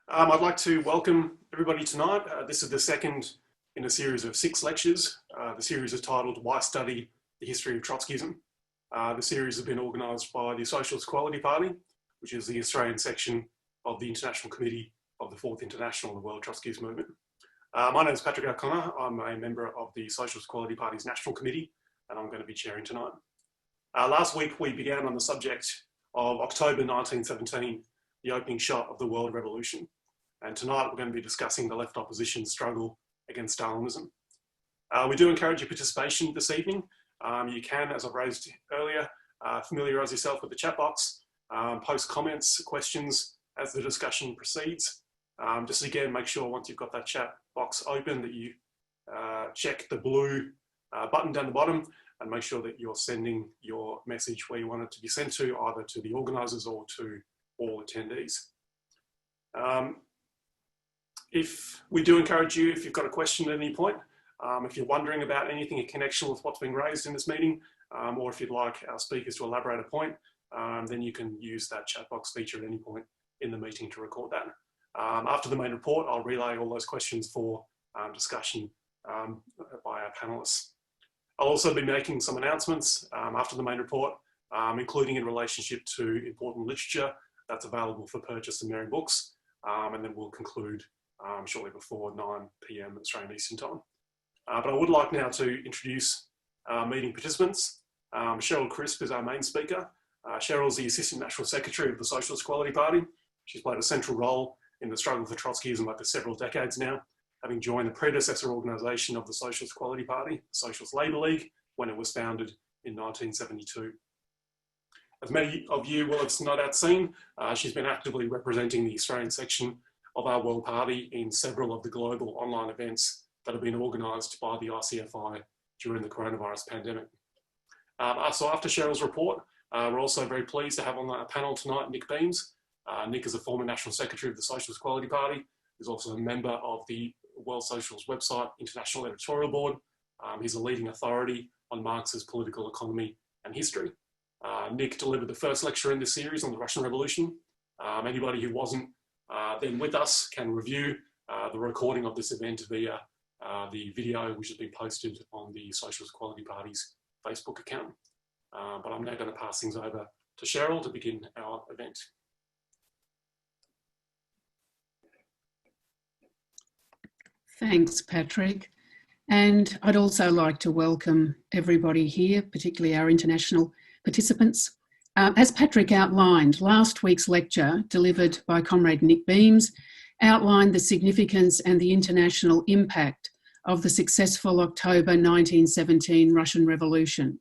I'd like to welcome everybody tonight. This is the second in a series of 6 lectures. The series is titled Why Study the History of Trotskyism. The series has been organised by the Socialist Equality Party, which is the Australian section of the International Committee of the Fourth International of the World Trotskyist Movement. My name is Patrick O'Connor. I'm a member of the Socialist Equality Party's National Committee, and I'm going to be chairing tonight. Last week, we began on the subject of October 1917, the opening shot of the world revolution. And tonight we're going to be discussing the left opposition's struggle against Stalinism. We do encourage your participation this evening. You can, as I've raised earlier, familiarise yourself with the chat box, post comments, questions as the discussion proceeds. Just again, make sure once you've got that chat box open that you check the blue button down the bottom and make sure that you're sending your message where you want it to be sent to, either to the organisers or to all attendees. If we do encourage you, if you've got a question at any point, if you're wondering about anything in connection with what's being raised in this meeting, or if you'd like our speakers to elaborate a point, then you can use that chat box feature at any point in the meeting to record that. After the main report, I'll relay all those questions for discussion by our panellists. I'll also be making some announcements after the main report, including in relationship to important literature that's available for purchase in Merriam Books, and then we'll conclude shortly before 9 PM Australian Eastern Time. But I would like now to introduce meeting participants. Cheryl Crisp is our main speaker. Cheryl is the Assistant National Secretary of the Socialist Equality Party. She's played a central role in the struggle for Trotskyism over several decades now, having joined the predecessor organisation of the Socialist Equality Party, the Socialist Labour League, when it was founded in 1972. As many of you will have no doubt seen, she's been actively representing the Australian section of our World Party in several of the global online events that have been organised by the ICFI during the coronavirus pandemic. So after Cheryl's report, we're also very pleased to have on our panel tonight Nick Beams. Nick is a former National Secretary of the Socialist Equality Party. He's also a member of the World Socialist website International Editorial Board. He's a leading authority on Marx's political economy and history. Nick delivered the first lecture in this series on the Russian Revolution. Anybody who wasn't then with us can review the recording of this event via the video which has been posted on the Socialist Equality Party's Facebook account. But I'm now going to pass things over to Cheryl to begin our event. Thanks, Patrick. And I'd also like to welcome everybody here, particularly our international participants. As Patrick outlined, last week's lecture, delivered by Comrade Nick Beams, outlined the significance and the international impact of the successful October 1917 Russian Revolution.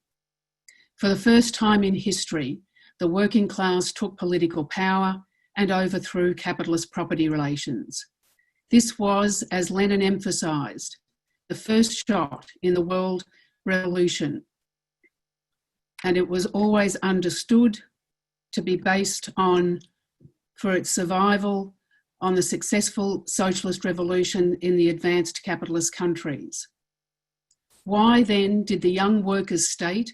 For the first time in history, the working class took political power and overthrew capitalist property relations. This was, as Lenin emphasised, the first shot in the world revolution, and it was always understood to be based on, for its survival, on the successful socialist revolution in the advanced capitalist countries. Why then did the young workers' state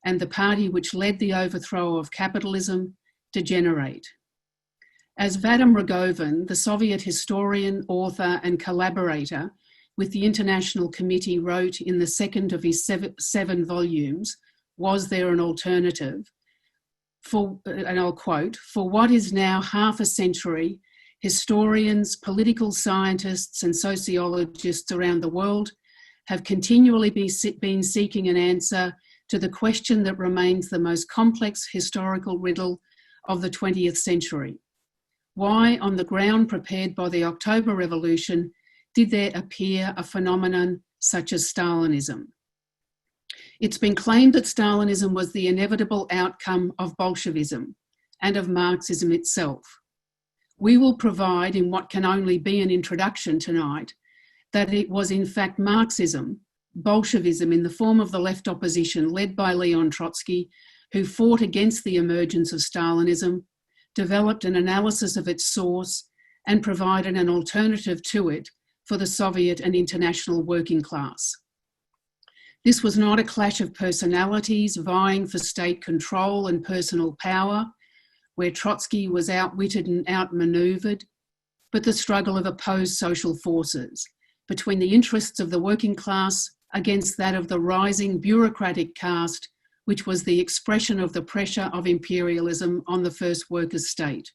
and the party which led the overthrow of capitalism degenerate? As Vadim Rogovin, the Soviet historian, author and collaborator with the International Committee, wrote in the second of his seven volumes, Was There an Alternative? And I'll quote, "For what is now half a century, historians, political scientists and sociologists around the world have continually been seeking an answer to the question that remains the most complex historical riddle of the 20th century. Why, on the ground prepared by the October Revolution, did there appear a phenomenon such as Stalinism? It's been claimed that Stalinism was the inevitable outcome of Bolshevism and of Marxism itself. We will provide, in what can only be an introduction tonight, that it was in fact Marxism, Bolshevism in the form of the left opposition led by Leon Trotsky, who fought against the emergence of Stalinism, developed an analysis of its source and provided an alternative to it for the Soviet and international working class. This was not a clash of personalities vying for state control and personal power, where Trotsky was outwitted and outmanoeuvred. but the struggle of opposed social forces between the interests of the working class against that of the rising bureaucratic caste, which was the expression of the pressure of imperialism on the first workers' state.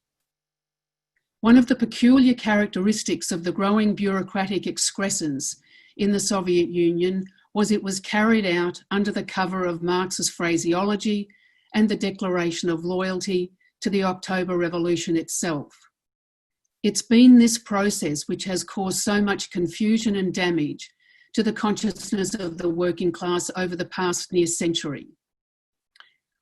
One of the peculiar characteristics of the growing bureaucratic excrescence in the Soviet Union was it was carried out under the cover of Marxist phraseology and the declaration of loyalty to the October Revolution itself. It's been this process which has caused so much confusion and damage to the consciousness of the working class over the past near century.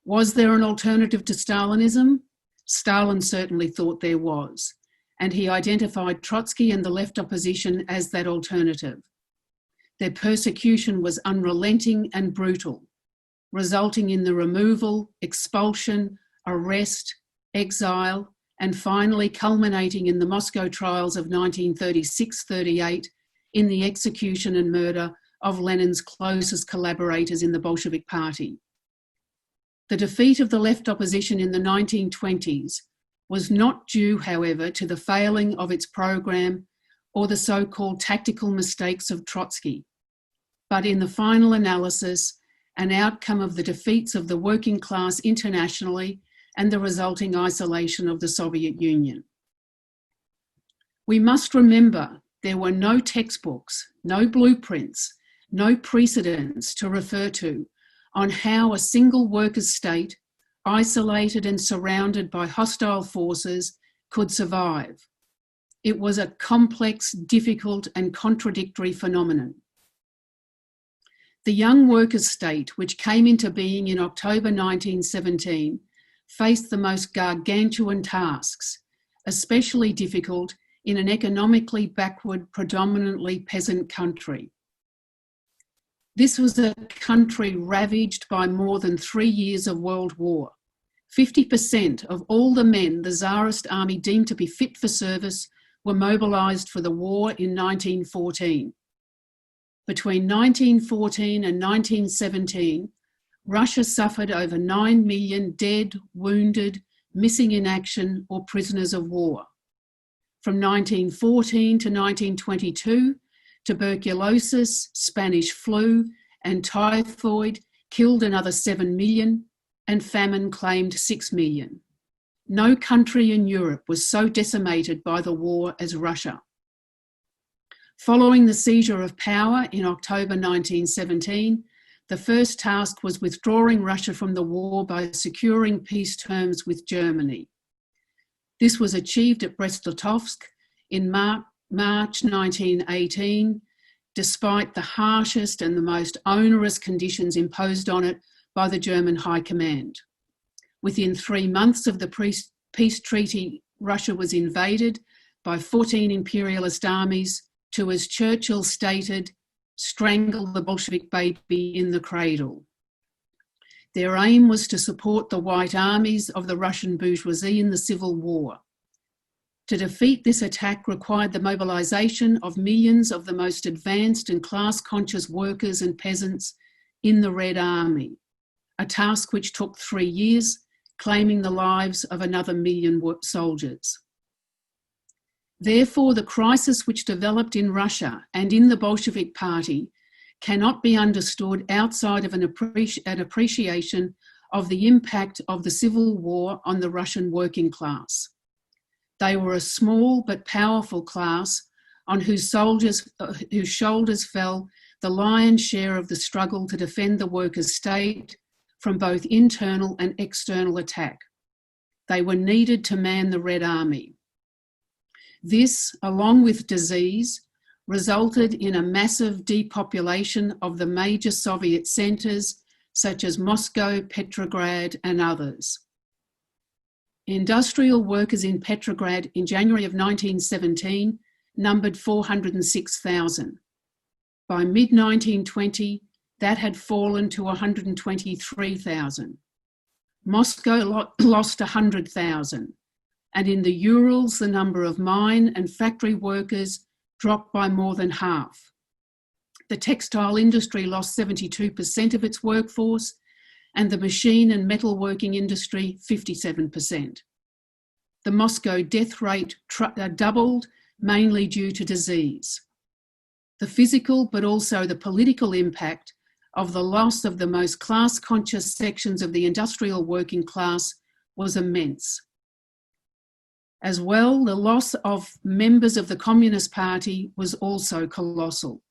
Was there an alternative to Stalinism? Stalin certainly thought there was, and he identified Trotsky and the left opposition as that alternative. Their persecution was unrelenting and brutal, resulting in the removal, expulsion, arrest, exile, and finally culminating in the Moscow trials of 1936-38 in the execution and murder of Lenin's closest collaborators in the Bolshevik Party. The defeat of the left opposition in the 1920s was not due, however, to the failing of its program or the so-called tactical mistakes of Trotsky, but in the final analysis, an outcome of the defeats of the working class internationally and the resulting isolation of the Soviet Union. We must remember there were no textbooks, no blueprints, no precedents to refer to on how a single workers' state, isolated and surrounded by hostile forces, could survive. It was a complex, difficult and contradictory phenomenon. The young workers' state, which came into being in October 1917, faced the most gargantuan tasks, especially difficult in an economically backward, predominantly peasant country. This was a country ravaged by more than 3 years of world war. 50% of all the men the Tsarist army deemed to be fit for service were mobilised for the war in 1914. Between 1914 and 1917, Russia suffered over 9 million dead, wounded, missing in action or prisoners of war. From 1914 to 1922, tuberculosis, Spanish flu and typhoid killed another 7 million and famine claimed 6 million. No country in Europe was so decimated by the war as Russia. Following the seizure of power in October 1917, the first task was withdrawing Russia from the war by securing peace terms with Germany. This was achieved at Brest-Litovsk in March 1918, despite the harshest and the most onerous conditions imposed on it by the German High Command. Within 3 months of the peace treaty, Russia was invaded by 14 imperialist armies to, as Churchill stated, strangle the Bolshevik baby in the cradle. Their aim was to support the white armies of the Russian bourgeoisie in the Civil War. To defeat this attack required the mobilisation of millions of the most advanced and class-conscious workers and peasants in the Red Army, a task which took 3 years, claiming the lives of another 1 million soldiers. Therefore, the crisis which developed in Russia and in the Bolshevik Party cannot be understood outside of an appreciation of the impact of the Civil War on the Russian working class. They were a small but powerful class on whose shoulders fell the lion's share of the struggle to defend the workers' state from both internal and external attack. They were needed to man the Red Army. This, along with disease, resulted in a massive depopulation of the major Soviet centres such as Moscow, Petrograd and others. Industrial workers in Petrograd in January of 1917 numbered 406,000. By mid-1920, that had fallen to 123,000. Moscow lost 100,000. And in the Urals, the number of mine and factory workers dropped by more than half. The textile industry lost 72% of its workforce, and the machine and metalworking industry 57%. The Moscow death rate doubled mainly due to disease. The physical but also the political impact of the loss of the most class-conscious sections of the industrial working class was immense. As well, the loss of members of the Communist Party was also colossal.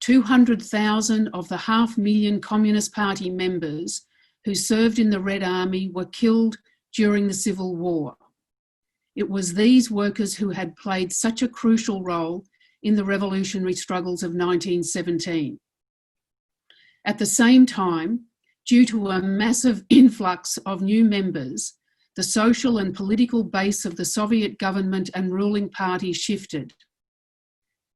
200,000 of the 500,000 Communist Party members who served in the Red Army were killed during the Civil War. It was these workers who had played such a crucial role in the revolutionary struggles of 1917. At the same time, due to a massive influx of new members, the social and political base of the Soviet government and ruling party shifted.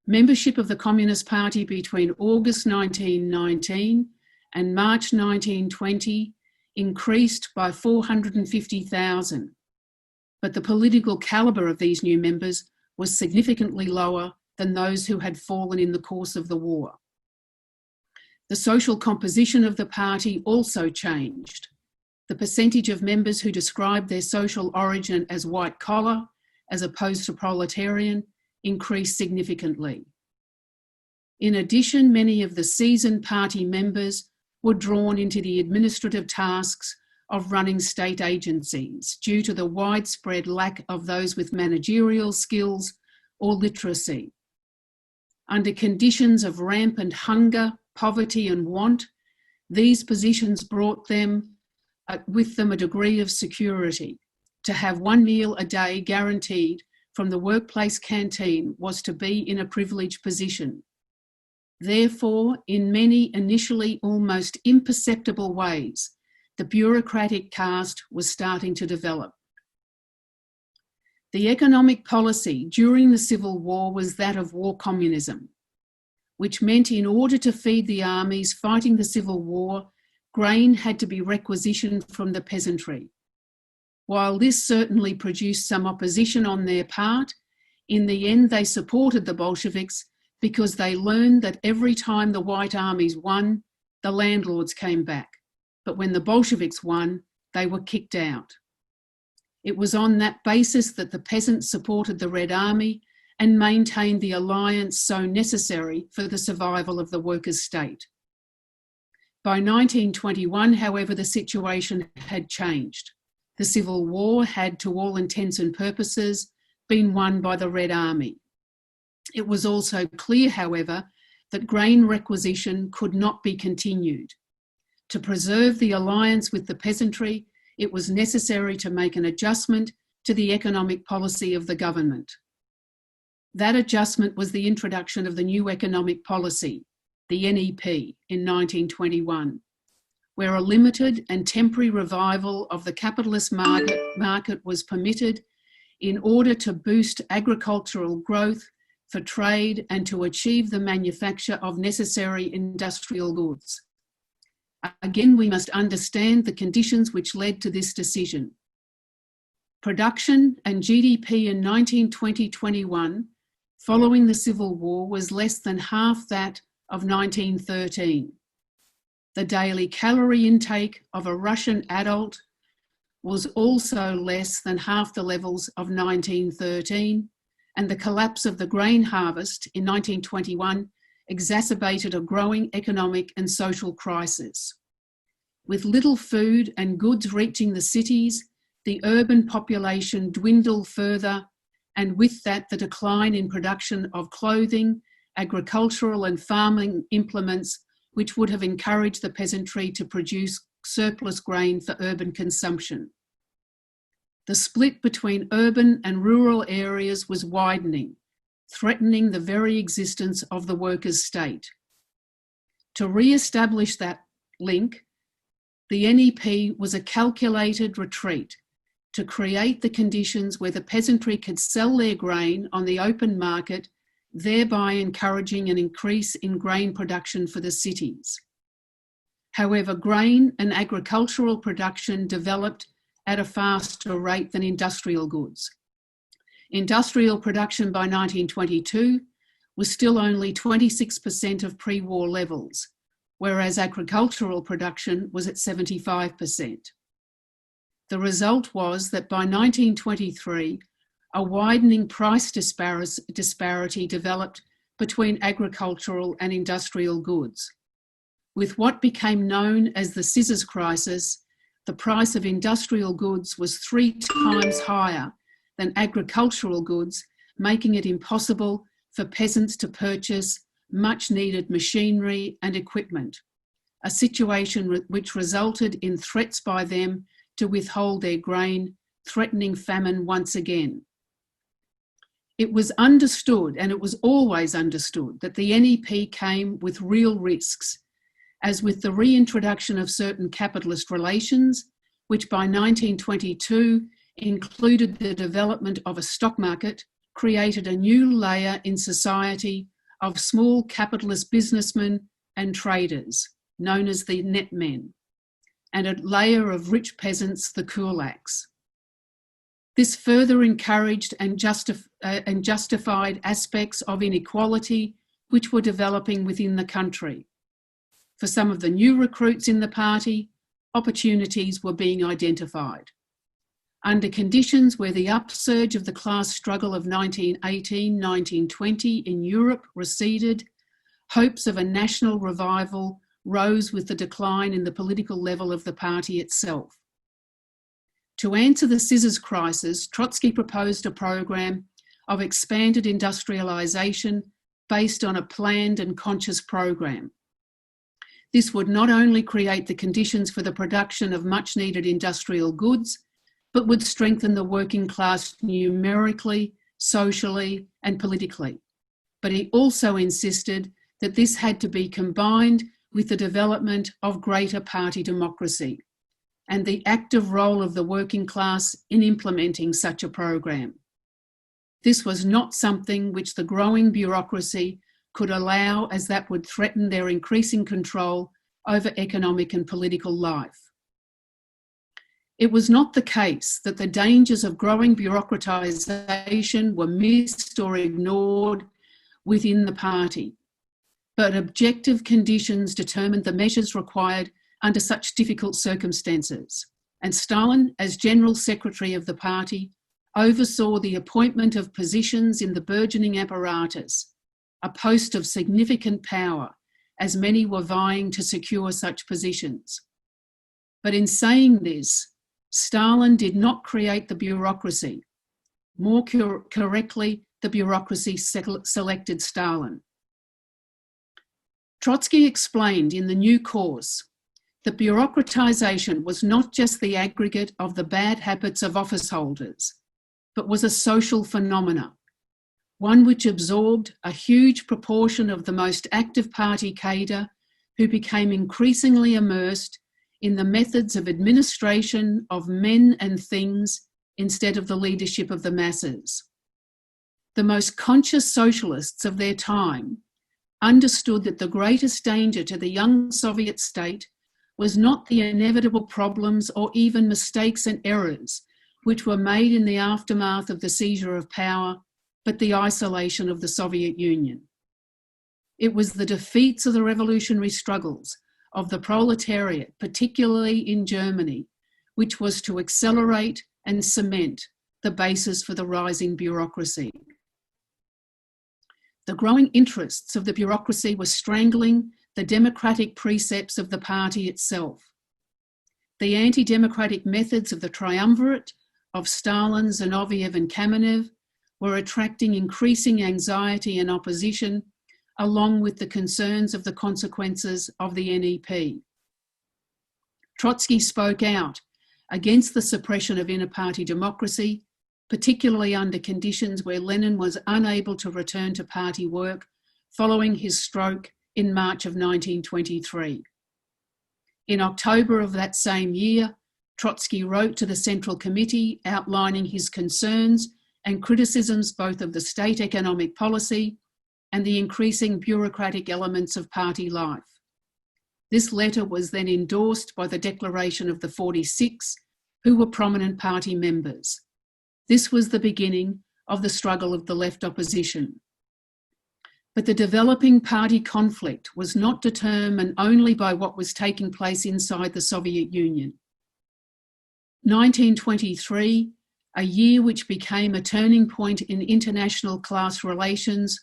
Membership of the Communist Party between August 1919 and March 1920 increased by 450,000, but the political calibre of these new members was significantly lower than those who had fallen in the course of the war. The social composition of the party also changed. The percentage of members who described their social origin as white collar, as opposed to proletarian, increased significantly. In addition, many of the seasoned party members were drawn into the administrative tasks of running state agencies due to the widespread lack of those with managerial skills or literacy. Under conditions of rampant hunger, poverty and want, these positions brought with them a degree of security. To have one meal a day guaranteed from the workplace canteen was to be in a privileged position. Therefore, in many initially almost imperceptible ways, the bureaucratic caste was starting to develop. The economic policy during the Civil War was that of war communism, which meant in order to feed the armies fighting the Civil War, grain had to be requisitioned from the peasantry. While this certainly produced some opposition on their part, in the end they supported the Bolsheviks because they learned that every time the white armies won, the landlords came back. But when the Bolsheviks won, they were kicked out. It was on that basis that the peasants supported the Red Army and maintained the alliance so necessary for the survival of the workers' state. By 1921, however, the situation had changed. The Civil War had, to all intents and purposes, been won by the Red Army. It was also clear, however, that grain requisition could not be continued. To preserve the alliance with the peasantry, it was necessary to make an adjustment to the economic policy of the government. That adjustment was the introduction of the new economic policy, the NEP, in 1921, where a limited and temporary revival of the capitalist market was permitted in order to boost agricultural growth for trade and to achieve the manufacture of necessary industrial goods. Again, we must understand the conditions which led to this decision. Production and GDP in 1920-21, following the Civil War, was less than half that of 1913. The daily calorie intake of a Russian adult was also less than half the levels of 1913, and the collapse of the grain harvest in 1921 exacerbated a growing economic and social crisis. With little food and goods reaching the cities, the urban population dwindled further, and with that the decline in production of clothing, agricultural and farming implements, which would have encouraged the peasantry to produce surplus grain for urban consumption. The split between urban and rural areas was widening, threatening the very existence of the workers' state. To re-establish that link, the NEP was a calculated retreat to create the conditions where the peasantry could sell their grain on the open market, thereby encouraging an increase in grain production for the cities. However, grain and agricultural production developed at a faster rate than industrial goods. Industrial production by 1922 was still only 26% of pre-war levels, whereas agricultural production was at 75%. The result was that by 1923, a widening price disparity developed between agricultural and industrial goods. With what became known as the scissors crisis, the price of industrial goods was 3 times higher than agricultural goods, making it impossible for peasants to purchase much needed machinery and equipment, a situation which resulted in threats by them to withhold their grain, threatening famine once again. It was understood, and it was always understood, that the NEP came with real risks, as with the reintroduction of certain capitalist relations, which by 1922 included the development of a stock market, created a new layer in society of small capitalist businessmen and traders, known as the net men, and a layer of rich peasants, the kulaks. This further encouraged and justified aspects of inequality which were developing within the country. For some of the new recruits in the party, opportunities were being identified. Under conditions where the upsurge of the class struggle of 1918-1920 in Europe receded, hopes of a national revival rose with the decline in the political level of the party itself. To answer the scissors crisis, Trotsky proposed a program of expanded industrialisation based on a planned and conscious program. This would not only create the conditions for the production of much needed industrial goods, but would strengthen the working class numerically, socially, and politically. But he also insisted that this had to be combined with the development of greater party democracy and the active role of the working class in implementing such a program. This was not something which the growing bureaucracy could allow, as that would threaten their increasing control over economic and political life. It was not the case that the dangers of growing bureaucratisation were missed or ignored within the party, but objective conditions determined the measures required under such difficult circumstances, and Stalin, as General Secretary of the party, oversaw the appointment of positions in the burgeoning apparatus, a post of significant power, as many were vying to secure such positions. But in saying this, Stalin did not create the bureaucracy. More correctly, the bureaucracy selected Stalin. Trotsky explained in the new course that bureaucratisation was not just the aggregate of the bad habits of office holders, but was a social phenomena, one which absorbed a huge proportion of the most active party cadre who became increasingly immersed in the methods of administration of men and things instead of the leadership of the masses. The most conscious socialists of their time understood that the greatest danger to the young Soviet state was not the inevitable problems or even mistakes and errors which were made in the aftermath of the seizure of power, but the isolation of the Soviet Union. It was the defeats of the revolutionary struggles of the proletariat, particularly in Germany, which was to accelerate and cement the basis for the rising bureaucracy. The growing interests of the bureaucracy were strangling the democratic precepts of the party itself. The anti-democratic methods of the triumvirate of Stalin, Zinoviev and Kamenev were attracting increasing anxiety and opposition, along with the concerns of the consequences of the NEP. Trotsky spoke out against the suppression of inter-party democracy, particularly under conditions where Lenin was unable to return to party work following his stroke in March of 1923. In October of that same year, Trotsky wrote to the Central Committee outlining his concerns and criticisms both of the state economic policy and the increasing bureaucratic elements of party life. This letter was then endorsed by the declaration of the 46, who were prominent party members. This was the beginning of the struggle of the left opposition. But the developing party conflict was not determined only by what was taking place inside the Soviet Union. 1923 a year which became a turning point in international class relations,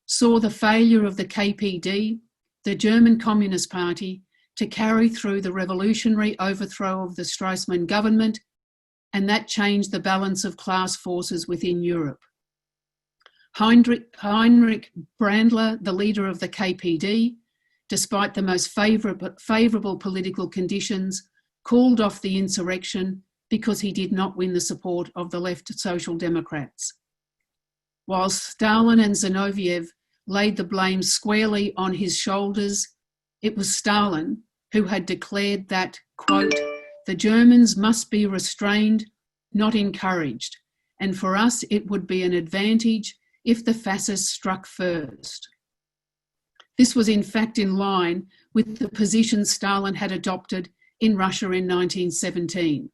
saw the failure of the KPD, the German Communist Party, to carry through the revolutionary overthrow of the Stresemann government, and that changed the balance of class forces within Europe. Heinrich Brandler, the leader of the KPD, despite the most favourable political conditions, called off the insurrection because he did not win the support of the left Social Democrats. While Stalin and Zinoviev laid the blame squarely on his shoulders, it was Stalin who had declared that, quote, "The Germans must be restrained, not encouraged, and for us it would be an advantage if the fascists struck first." This was in fact in line with the position Stalin had adopted in Russia in 1917.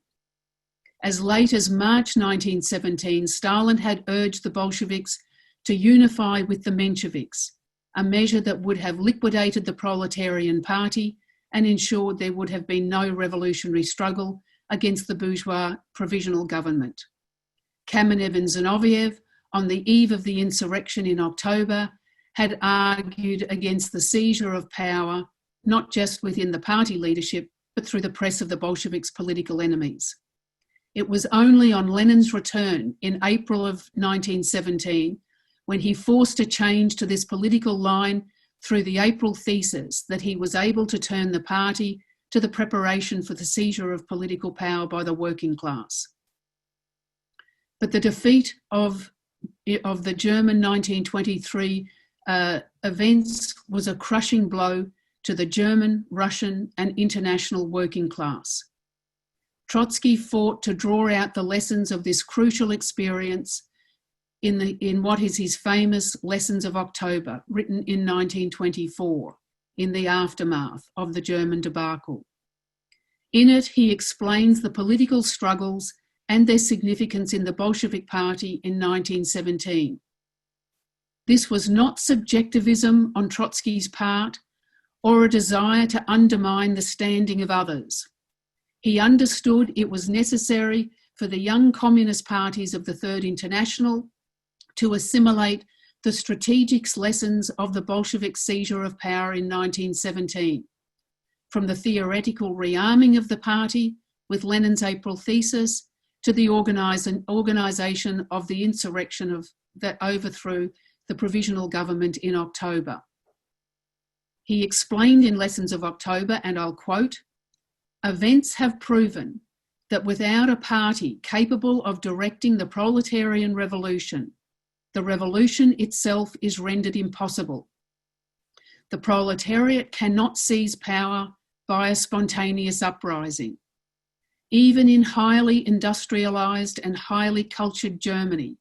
As late as March 1917, Stalin had urged the Bolsheviks to unify with the Mensheviks, a measure that would have liquidated the proletarian party and ensured there would have been no revolutionary struggle against the bourgeois provisional government. Kamenev and Zinoviev, on the eve of the insurrection in October, had argued against the seizure of power, not just within the party leadership, but through the press of the Bolsheviks' political enemies. It was only on Lenin's return in April of 1917, when he forced a change to this political line through the April thesis, that he was able to turn the party to the preparation for the seizure of political power by the working class. But the defeat of the German 1923 events was a crushing blow to the German, Russian and international working class. Trotsky fought to draw out the lessons of this crucial experience in what is his famous Lessons of October, written in 1924, in the aftermath of the German debacle. In it, he explains the political struggles and their significance in the Bolshevik Party in 1917. This was not subjectivism on Trotsky's part or a desire to undermine the standing of others. He understood it was necessary for the young communist parties of the Third International to assimilate the strategic lessons of the Bolshevik seizure of power in 1917, from the theoretical rearming of the party with Lenin's April thesis to the organisation of the insurrection that overthrew the provisional government in October. He explained in Lessons of October, and I'll quote, "Events have proven that without a party capable of directing the proletarian revolution, the revolution itself is rendered impossible. The proletariat cannot seize power by a spontaneous uprising. Even in highly industrialised and highly cultured Germany,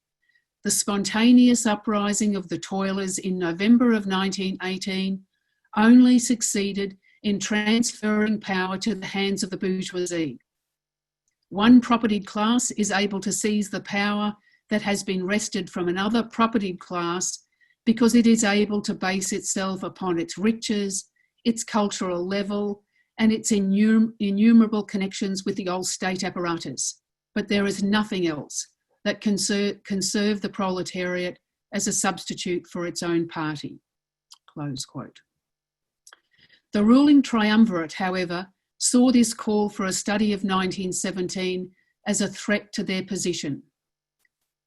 the spontaneous uprising of the toilers in November of 1918 only succeeded in transferring power to the hands of the bourgeoisie. One propertied class is able to seize the power that has been wrested from another propertied class because it is able to base itself upon its riches, its cultural level, and its innumerable connections with the old state apparatus. But there is nothing else that can serve the proletariat as a substitute for its own party." Close quote. The ruling triumvirate, however, saw this call for a study of 1917 as a threat to their position.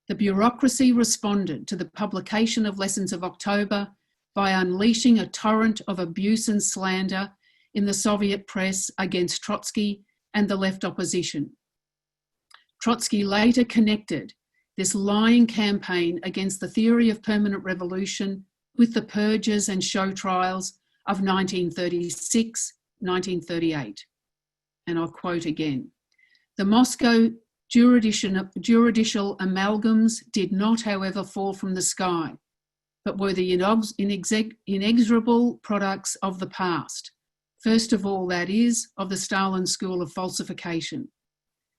The bureaucracy responded to the publication of Lessons of October by unleashing a torrent of abuse and slander in the Soviet press against Trotsky and the left opposition. Trotsky later connected this lying campaign against the theory of permanent revolution with the purges and show trials of 1936, 1938. And I'll quote again, "The Moscow juridical amalgams did not, however, fall from the sky, but were the inexorable products of the past. First of all, that is, of the Stalin school of falsification.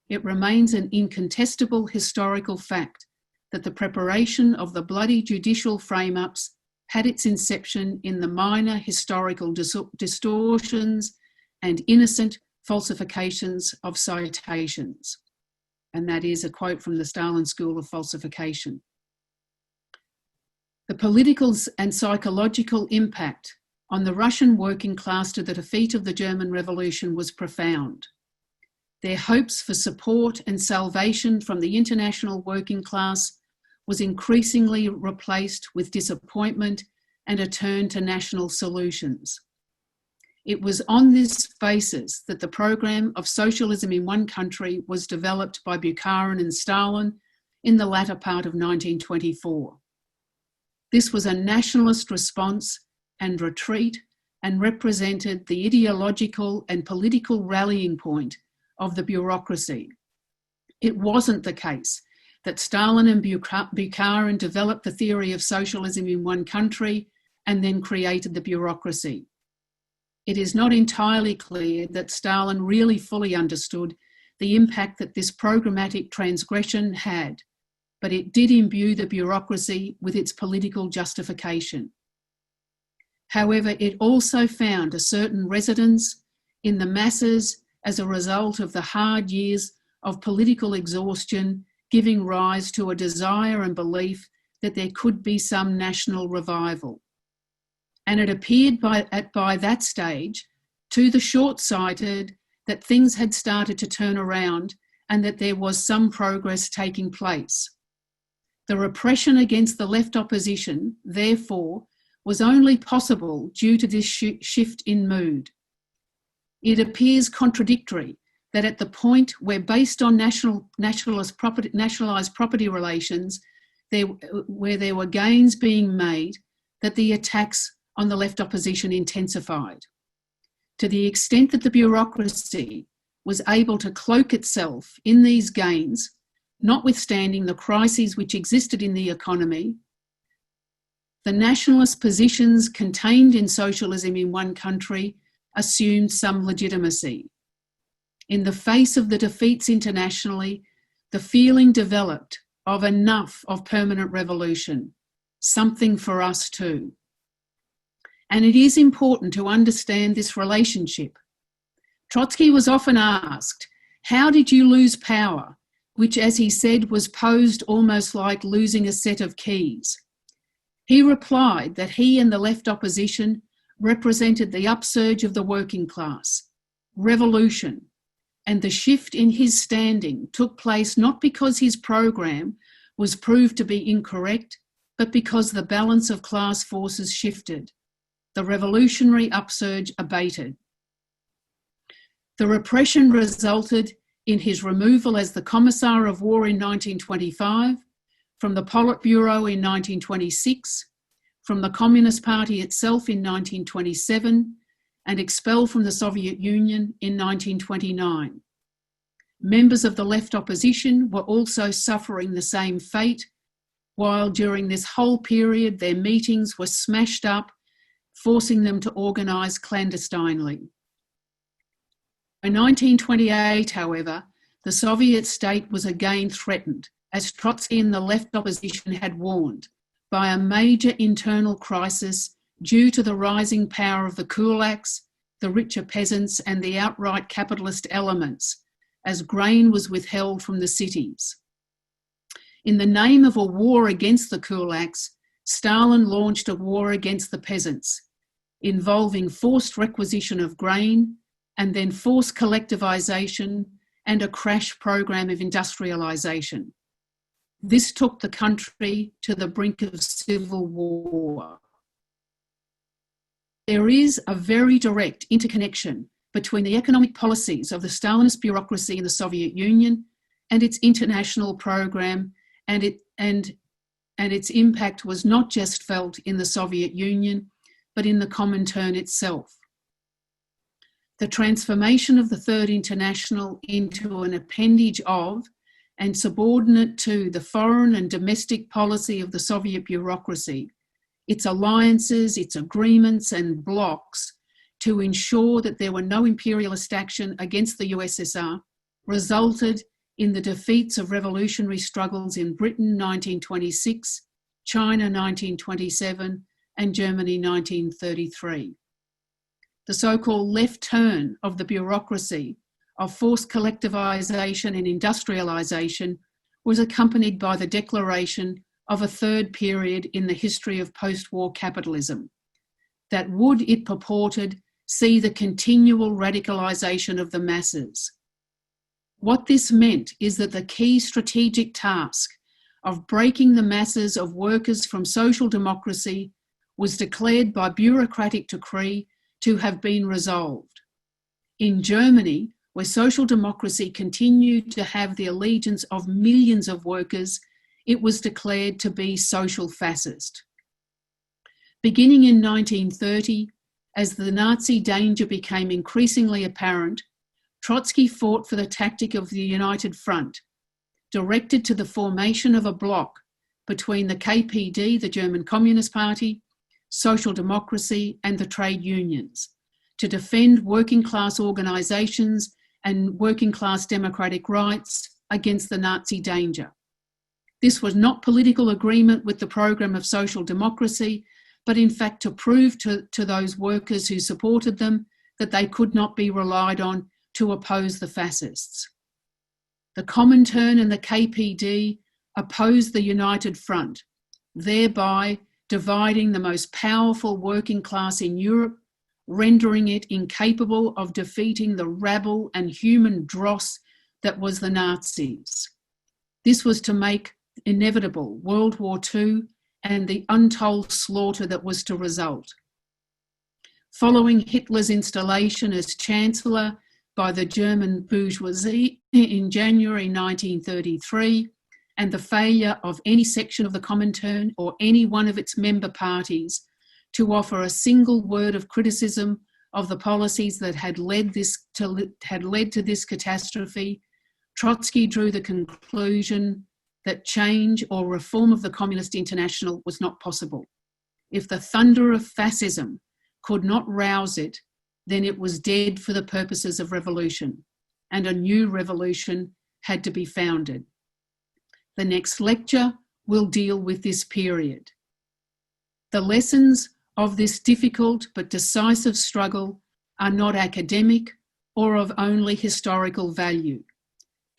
It remains an incontestable historical fact that the preparation of the bloody judicial frame-ups had its inception in the minor historical distortions and innocent falsifications of citations." And that is a quote from the Stalin School of Falsification. The political and psychological impact on the Russian working class to the defeat of the German Revolution was profound. Their hopes for support and salvation from the international working class was increasingly replaced with disappointment and a turn to national solutions. It was on this basis that the program of socialism in one country was developed by Bukharin and Stalin in the latter part of 1924. This was a nationalist response and retreat and represented the ideological and political rallying point of the bureaucracy. It wasn't the case that Stalin and Bukharin developed the theory of socialism in one country and then created the bureaucracy. It is not entirely clear that Stalin really fully understood the impact that this programmatic transgression had, but it did imbue the bureaucracy with its political justification. However, it also found a certain resonance in the masses as a result of the hard years of political exhaustion, giving rise to a desire and belief that there could be some national revival. And it appeared by that stage to the short-sighted that things had started to turn around and that there was some progress taking place. The repression against the left opposition, therefore, was only possible due to this shift in mood. It appears contradictory that at the point where, based on nationalized property relations, where there were gains being made, that the attacks on the left opposition intensified. To the extent that the bureaucracy was able to cloak itself in these gains, notwithstanding the crises which existed in the economy, the nationalist positions contained in socialism in one country assumed some legitimacy. In the face of the defeats internationally, the feeling developed of enough of permanent revolution, something for us too. And it is important to understand this relationship. Trotsky was often asked, how did you lose power? Which, as he said, was posed almost like losing a set of keys. He replied that he and the left opposition represented the upsurge of the working class, revolution, and the shift in his standing took place not because his program was proved to be incorrect, but because the balance of class forces shifted. The revolutionary upsurge abated. The repression resulted in his removal as the Commissar of War in 1925, from the Politburo in 1926, from the Communist Party itself in 1927, and expelled from the Soviet Union in 1929. Members of the left opposition were also suffering the same fate, while during this whole period their meetings were smashed up, forcing them to organise clandestinely. In 1928, however, the Soviet state was again threatened, as Trotsky and the left opposition had warned, by a major internal crisis due to the rising power of the kulaks, the richer peasants, and the outright capitalist elements, as grain was withheld from the cities. In the name of a war against the kulaks, Stalin launched a war against the peasants, involving forced requisition of grain and then forced collectivisation and a crash program of industrialisation. This took the country to the brink of civil war. There is a very direct interconnection between the economic policies of the Stalinist bureaucracy in the Soviet Union and its international program, and its impact was not just felt in the Soviet Union, but in the Comintern itself. The transformation of the Third International into an appendage of and subordinate to the foreign and domestic policy of the Soviet bureaucracy, its alliances, its agreements and blocs to ensure that there were no imperialist action against the USSR, resulted in the defeats of revolutionary struggles in Britain 1926, China 1927, and Germany 1933. The so-called left turn of the bureaucracy of forced collectivisation and industrialisation was accompanied by the declaration of a third period in the history of post-war capitalism, that would, it purported, see the continual radicalisation of the masses. What this meant is that the key strategic task of breaking the masses of workers from social democracy was declared by bureaucratic decree to have been resolved. In Germany, where social democracy continued to have the allegiance of millions of workers, it was declared to be social fascist. Beginning in 1930, as the Nazi danger became increasingly apparent, Trotsky fought for the tactic of the United Front, directed to the formation of a bloc between the KPD, the German Communist Party, social democracy and the trade unions, to defend working class organisations and working class democratic rights against the Nazi danger. This was not political agreement with the program of social democracy, but in fact to prove to those workers who supported them that they could not be relied on to oppose the fascists. The Comintern and the KPD opposed the United Front, thereby dividing the most powerful working class in Europe, rendering it incapable of defeating the rabble and human dross that was the Nazis. This was to make inevitable World War II and the untold slaughter that was to result. Following Hitler's installation as Chancellor by the German bourgeoisie in January 1933, and the failure of any section of the Comintern or any one of its member parties to offer a single word of criticism of the policies that had led to this catastrophe, Trotsky drew the conclusion that change or reform of the Communist International was not possible. If the thunder of fascism could not rouse it, then it was dead for the purposes of revolution, and a new revolution had to be founded. The next lecture will deal with this period. The lessons of this difficult but decisive struggle are not academic or of only historical value,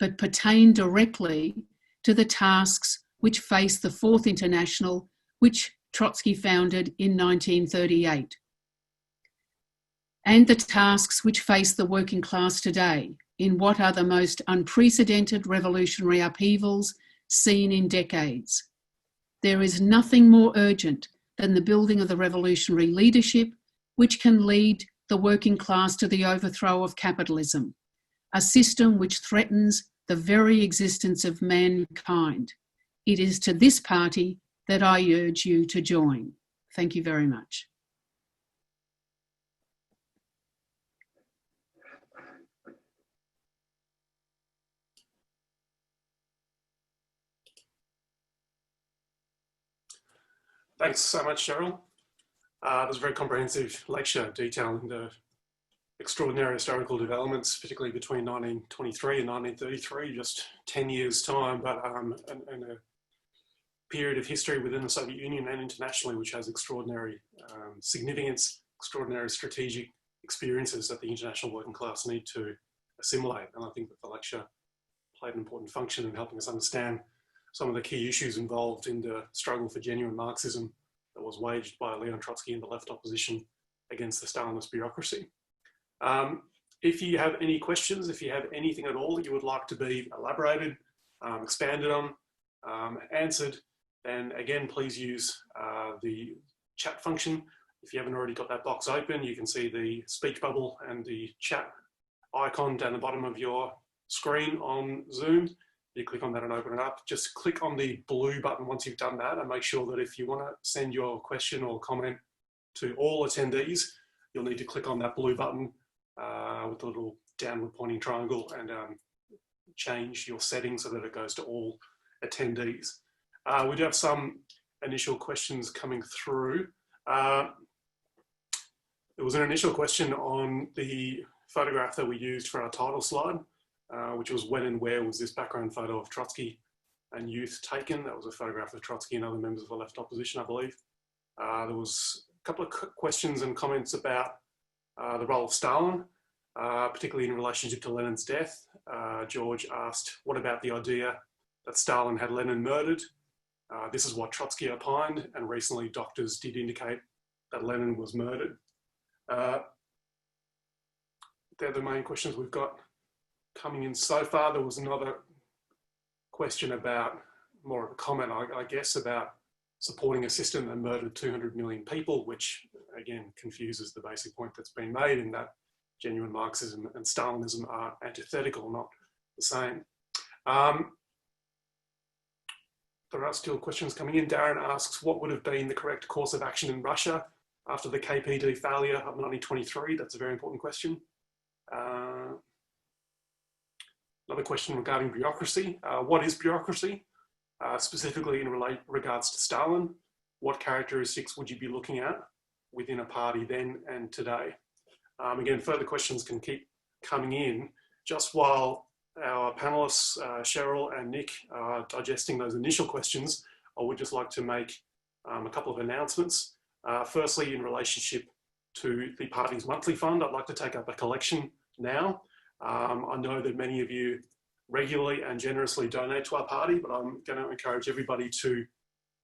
but pertain directly to the tasks which face the Fourth International, which Trotsky founded in 1938, and the tasks which face the working class today in what are the most unprecedented revolutionary upheavals seen in decades. There is nothing more urgent than the building of the revolutionary leadership which can lead the working class to the overthrow of capitalism, a system which threatens the very existence of mankind. It is to this party that I urge you to join. Thank you very much. Thanks so much, Cheryl. It was a very comprehensive lecture detailing the extraordinary historical developments, particularly between 1923 and 1933, just 10 years' time, but and a period of history within the Soviet Union and internationally, which has extraordinary significance, extraordinary strategic experiences that the international working class need to assimilate. And I think that the lecture played an important function in helping us understand some of the key issues involved in the struggle for genuine Marxism that was waged by Leon Trotsky and the left opposition against the Stalinist bureaucracy. If you have any questions, if you have anything at all that you would like to be elaborated, expanded on, answered, then again, please use the chat function. If you haven't already got that box open, you can see the speech bubble and the chat icon down the bottom of your screen on Zoom. You click on that and open it up. Just click on the blue button once you've done that, and make sure that if you want to send your question or comment to all attendees, you'll need to click on that blue button with the little downward pointing triangle and change your settings so that it goes to all attendees. We do have some initial questions coming through. There was an initial question on the photograph that we used for our title slide, which was when and where was this background photo of Trotsky and youth taken? That was a photograph of Trotsky and other members of the left opposition, I believe. There was a couple of questions and comments about the role of Stalin. particularly in relationship to Lenin's death. George asked, what about the idea that Stalin had Lenin murdered? This is what Trotsky opined, and recently doctors did indicate that Lenin was murdered. They're the main questions we've got coming in so far. There was another question about, more of a comment, I guess, about supporting a system that murdered 200 million people, which again confuses the basic point that's been made in that genuine Marxism and Stalinism are antithetical, not the same. There are still questions coming in. Darren asks, what would have been the correct course of action in Russia after the KPD failure of 1923? That's a very important question. Another question regarding bureaucracy. What is bureaucracy? Specifically in regards to Stalin, what characteristics would you be looking at within a party then and today? Again, further questions can keep coming in. Just while our panelists, Cheryl and Nick, are digesting those initial questions, I would just like to make a couple of announcements. Firstly, in relationship to the party's monthly fund, I'd like to take up a collection now. I know that many of you regularly and generously donate to our party, but I'm going to encourage everybody to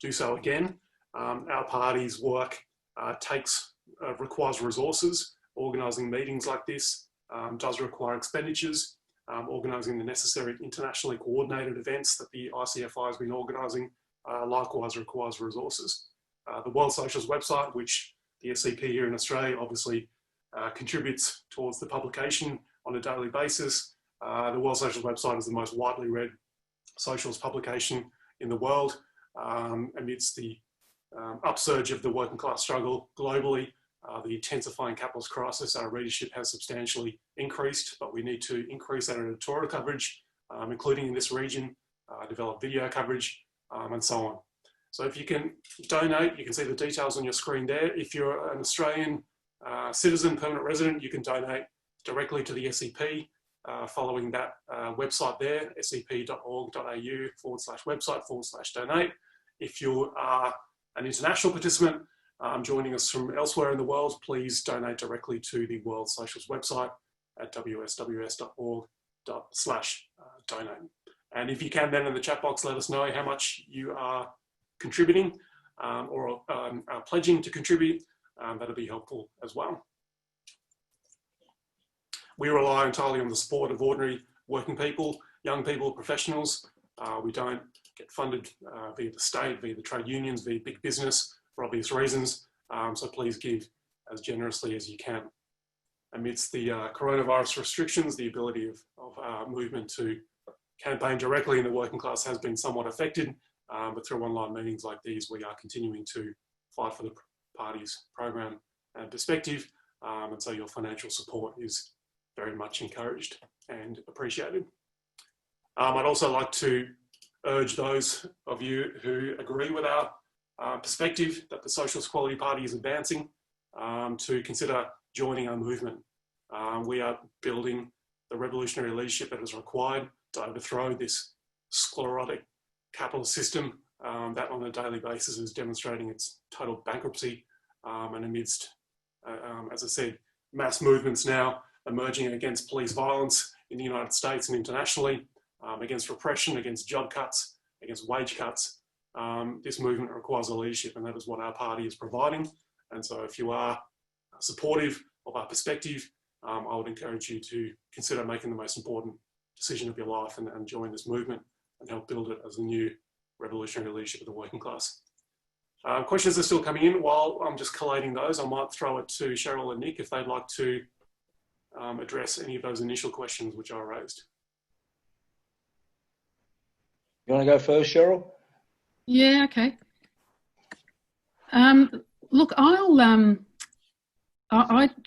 do so again. Our party's work requires resources. Organising meetings like this does require expenditures. Organising the necessary internationally coordinated events that the ICFI has been organising likewise requires resources. The World Socialist website, which the SEP here in Australia obviously contributes towards the publication on a daily basis. The World Socialist website is the most widely read socialist publication in the world. Amidst the upsurge of the working class struggle globally, the intensifying capitalist crisis, our readership has substantially increased, but we need to increase our editorial coverage, including in this region, develop video coverage, and so on. So if you can donate, you can see the details on your screen there. If you're an Australian citizen, permanent resident, you can donate directly to the SEP following that website there, sep.org.au/website/donate. If you are an international participant joining us from elsewhere in the world, please donate directly to the World Socialist website at wsws.org/donate. And if you can then in the chat box, let us know how much you are contributing or are pledging to contribute. That'll be helpful as well. We rely entirely on the support of ordinary working people, young people, professionals. We don't get funded via the state, via the trade unions, via big business for obvious reasons. So please give as generously as you can. Amidst the coronavirus restrictions, the ability of movement to campaign directly in the working class has been somewhat affected, but through online meetings like these, we are continuing to fight for the party's program and perspective. And so your financial support is very much encouraged and appreciated. I'd also like to urge those of you who agree with our perspective that the Socialist Equality Party is advancing to consider joining our movement. We are building the revolutionary leadership that is required to overthrow this sclerotic capitalist system that on a daily basis is demonstrating its total bankruptcy, and amidst, as I said, mass movements now emerging against police violence in the United States and internationally, against repression, against job cuts, against wage cuts. This movement requires a leadership, and that is what our party is providing. And so if you are supportive of our perspective, I would encourage you to consider making the most important decision of your life and join this movement and help build it as a new revolutionary leadership of the working class. Questions are still coming in. While I'm just collating those, I might throw it to Cheryl and Nick if they'd like to address any of those initial questions which I raised. You want to go first, Cheryl? Yeah, okay. Look, I'd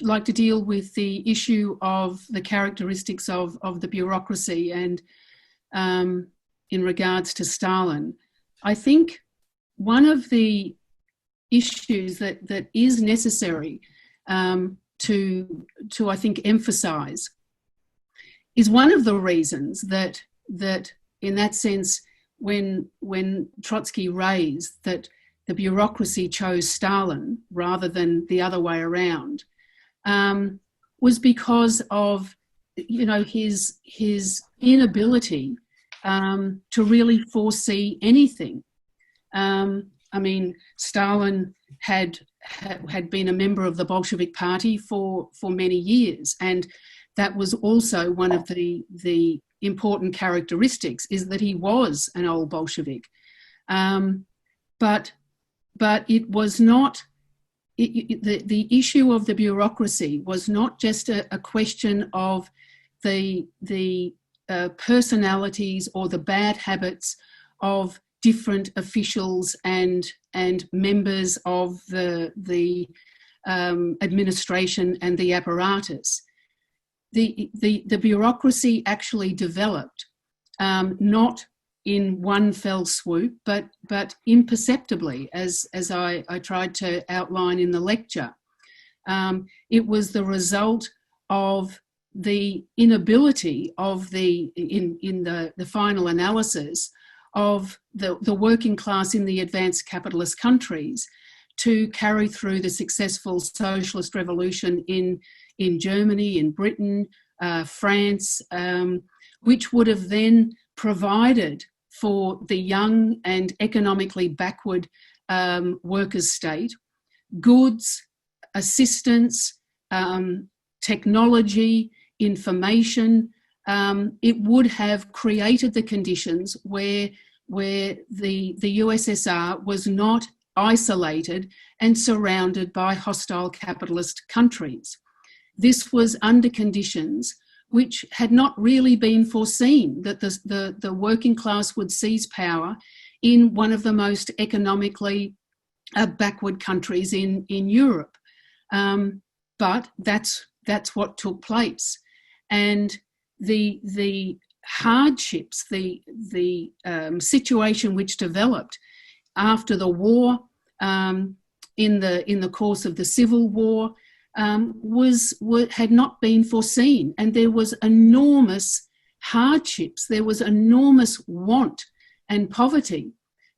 like to deal with the issue of the characteristics of the bureaucracy and in regards to Stalin. I think one of the issues that is necessary to I think emphasise is one of the reasons that in that sense when Trotsky raised that the bureaucracy chose Stalin rather than the other way around, was because of, his inability to really foresee anything. Stalin had been a member of the Bolshevik Party for many years, and that was also one of the important characteristics, is that he was an old Bolshevik. But it was not, the issue of the bureaucracy was not just a question of the personalities or the bad habits of different officials and members of the administration and the apparatus. The bureaucracy actually developed, not in one fell swoop, but imperceptibly, as I tried to outline in the lecture. It was the result of the inability of in the final analysis of the working class in the advanced capitalist countries to carry through the successful socialist revolution in Germany, in Britain, France, which would have then provided for the young and economically backward workers' state goods, assistance, technology, information. It would have created the conditions where the USSR was not isolated and surrounded by hostile capitalist countries. This was under conditions which had not really been foreseen, that the working class would seize power in one of the most economically backward countries in Europe. But that's what took place. And the hardships, the situation which developed after the war, in the course of the Civil War, had not been foreseen, and there was enormous hardships, there was enormous want and poverty.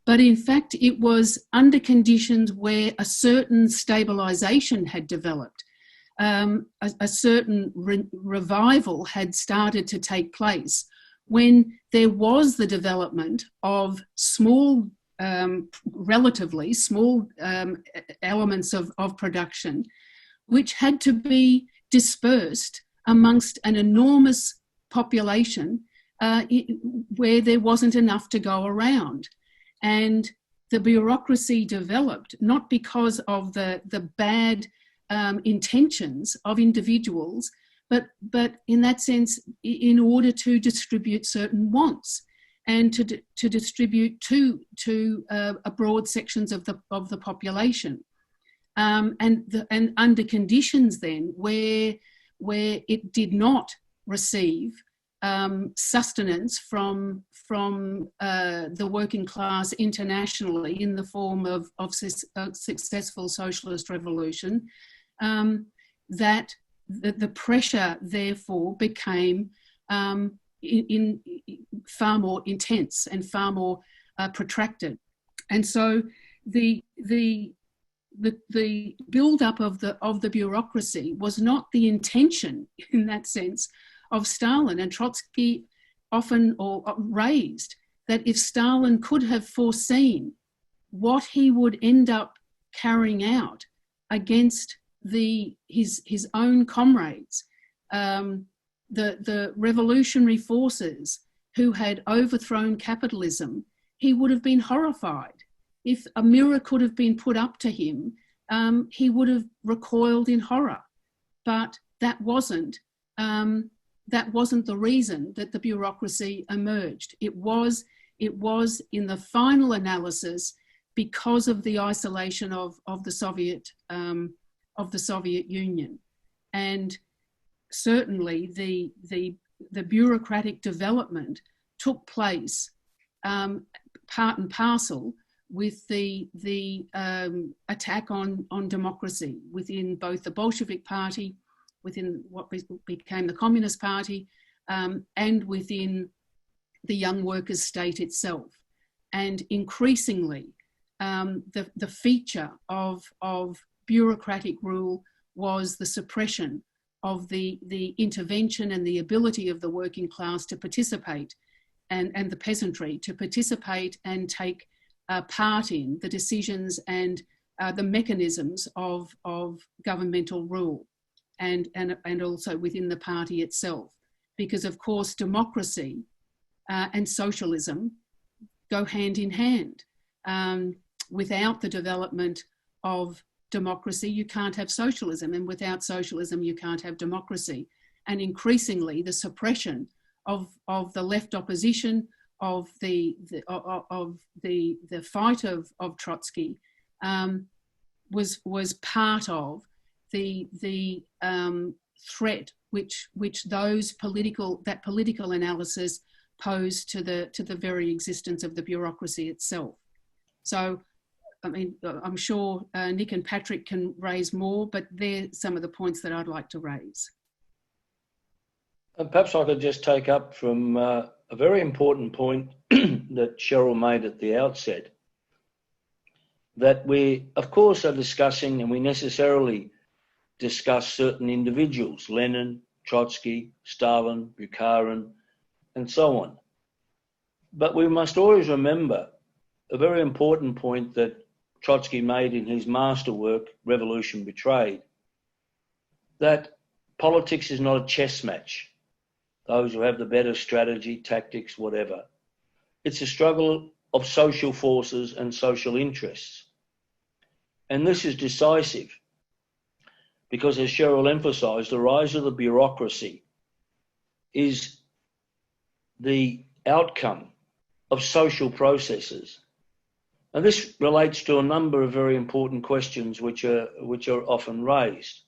But in fact, it was under conditions where a certain stabilisation had developed. A certain revival had started to take place when there was the development of small, relatively small elements of production, which had to be dispersed amongst an enormous population where there wasn't enough to go around. And the bureaucracy developed not because of the bad intentions of individuals, but in that sense, in order to distribute certain wants and to distribute to broad sections of the population, and under conditions then where it did not receive sustenance from the working class internationally in the form of successful socialist revolution, that the pressure therefore became in far more intense and far more protracted. And so the build-up of the bureaucracy was not the intention in that sense of Stalin, and Trotsky often raised that if Stalin could have foreseen what he would end up carrying out against his own comrades, the revolutionary forces who had overthrown capitalism, he would have been horrified. If a mirror could have been put up to him, he would have recoiled in horror. But that wasn't the reason that the bureaucracy emerged. It was in the final analysis because of the isolation of the Soviet Union, and certainly the bureaucratic development took place part and parcel with the attack on democracy within both the Bolshevik Party, within what became the Communist Party, and within the young workers' state itself. And increasingly, the feature of bureaucratic rule was the suppression the intervention and the ability of the working class to participate, and the peasantry to participate and take part in the decisions and the mechanisms of governmental rule, and also within the party itself. Because of course democracy and socialism go hand in hand. Without the development of democracy, you can't have socialism, and without socialism, you can't have democracy. And increasingly, the suppression of the left opposition, of the fight of Trotsky, was part of the threat which that political analysis posed to the very existence of the bureaucracy itself. So, I mean, I'm sure Nick and Patrick can raise more, but they're some of the points that I'd like to raise. And perhaps I could just take up from a very important point that Cheryl made at the outset, that we, of course, are discussing, and we necessarily discuss certain individuals, Lenin, Trotsky, Stalin, Bukharin, and so on. But we must always remember a very important point that Trotsky made in his masterwork, Revolution Betrayed, that politics is not a chess match. Those who have the better strategy, tactics, whatever. It's a struggle of social forces and social interests. And this is decisive because, as Cheryl emphasised, the rise of the bureaucracy is the outcome of social processes. And this relates to a number of very important questions which are often raised.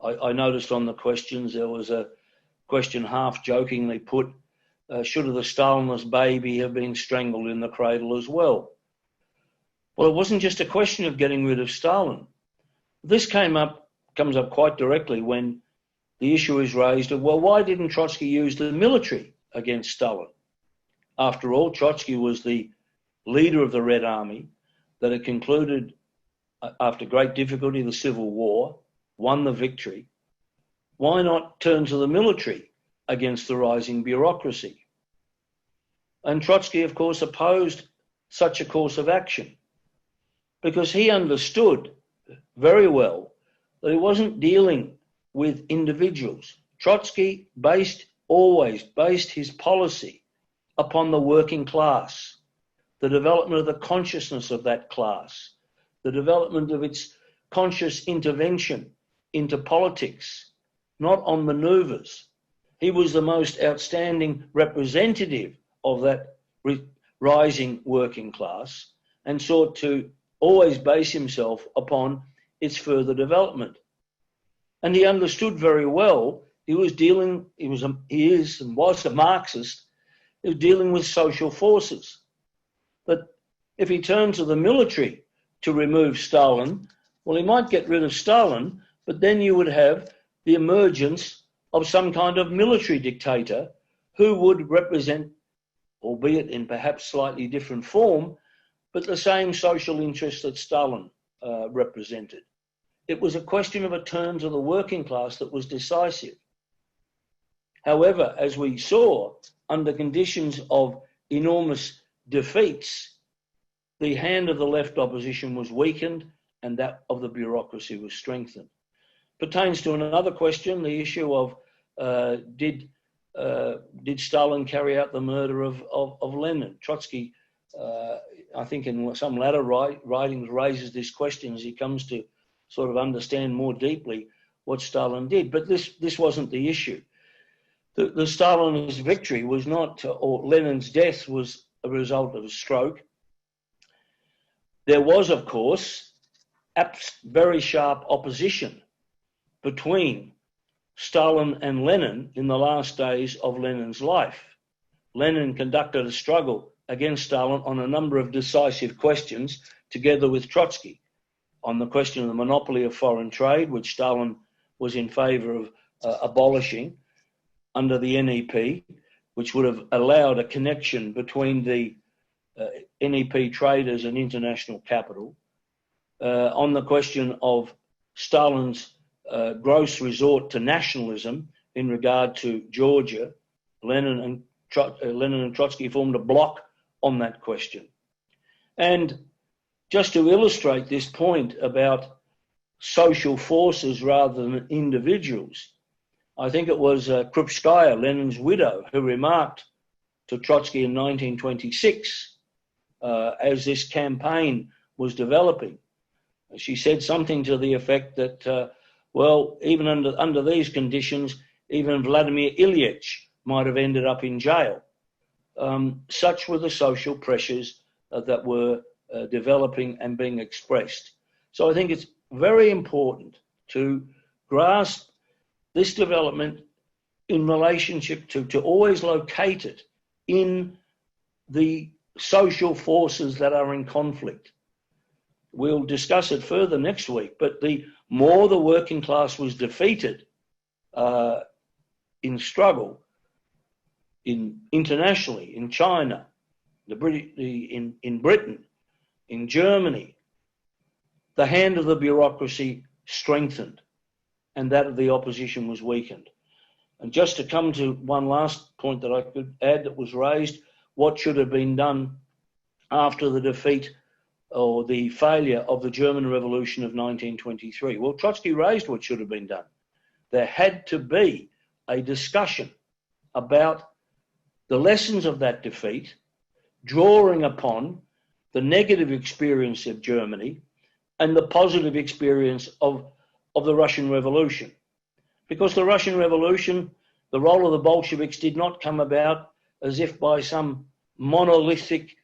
I noticed on the questions there was a question half jokingly put, should the Stalinist baby have been strangled in the cradle as well? Well, it wasn't just a question of getting rid of Stalin. This comes up quite directly when the issue is raised of, well, why didn't Trotsky use the military against Stalin? After all, Trotsky was the leader of the Red Army that had concluded, after great difficulty, the Civil War, won the victory. Why not turn to the military against the rising bureaucracy? And Trotsky, of course, opposed such a course of action because he understood very well that he wasn't dealing with individuals. Trotsky always based his policy upon the working class, the development of the consciousness of that class, the development of its conscious intervention into politics, not on manoeuvres. He was the most outstanding representative of that rising working class and sought to always base himself upon its further development. And he understood very well, he is and was a Marxist, he was dealing with social forces. That if he turned to the military to remove Stalin, well, he might get rid of Stalin, but then you would have the emergence of some kind of military dictator who would represent, albeit in perhaps slightly different form, but the same social interests that Stalin represented. It was a question of a turn to the working class that was decisive. However, as we saw, under conditions of enormous defeats, the hand of the left opposition was weakened and that of the bureaucracy was strengthened. Pertains to another question, the issue of did Stalin carry out the murder of Lenin? Trotsky, I think in some latter writings, raises this question as he comes to sort of understand more deeply what Stalin did. But this wasn't the issue. The Stalinist victory was not, or Lenin's death was a result of a stroke. There was, of course, very sharp opposition between Stalin and Lenin in the last days of Lenin's life. Lenin conducted a struggle against Stalin on a number of decisive questions, together with Trotsky, on the question of the monopoly of foreign trade, which Stalin was in favour of abolishing under the NEP, which would have allowed a connection between the NEP traders and international capital, on the question of Stalin's gross resort to nationalism in regard to Georgia, Lenin and Trotsky formed a bloc on that question. And just to illustrate this point about social forces rather than individuals, I think it was Krupskaya, Lenin's widow, who remarked to Trotsky in 1926, as this campaign was developing. She said something to the effect that, well, even under these conditions, even Vladimir Ilyich might have ended up in jail. Such were the social pressures that were developing and being expressed. So I think it's very important to grasp this development in relationship to always locate it in the social forces that are in conflict. We'll discuss it further next week, but the more the working class was defeated in struggle, internationally, in China, in Britain, in Germany, the hand of the bureaucracy strengthened and that of the opposition was weakened. And just to come to one last point that I could add that was raised, what should have been done after the defeat or the failure of the German Revolution of 1923? Well, Trotsky raised what should have been done. There had to be a discussion about the lessons of that defeat, drawing upon the negative experience of Germany and the positive experience of the Russian Revolution. Because the Russian Revolution, the role of the Bolsheviks did not come about as if by some monolithic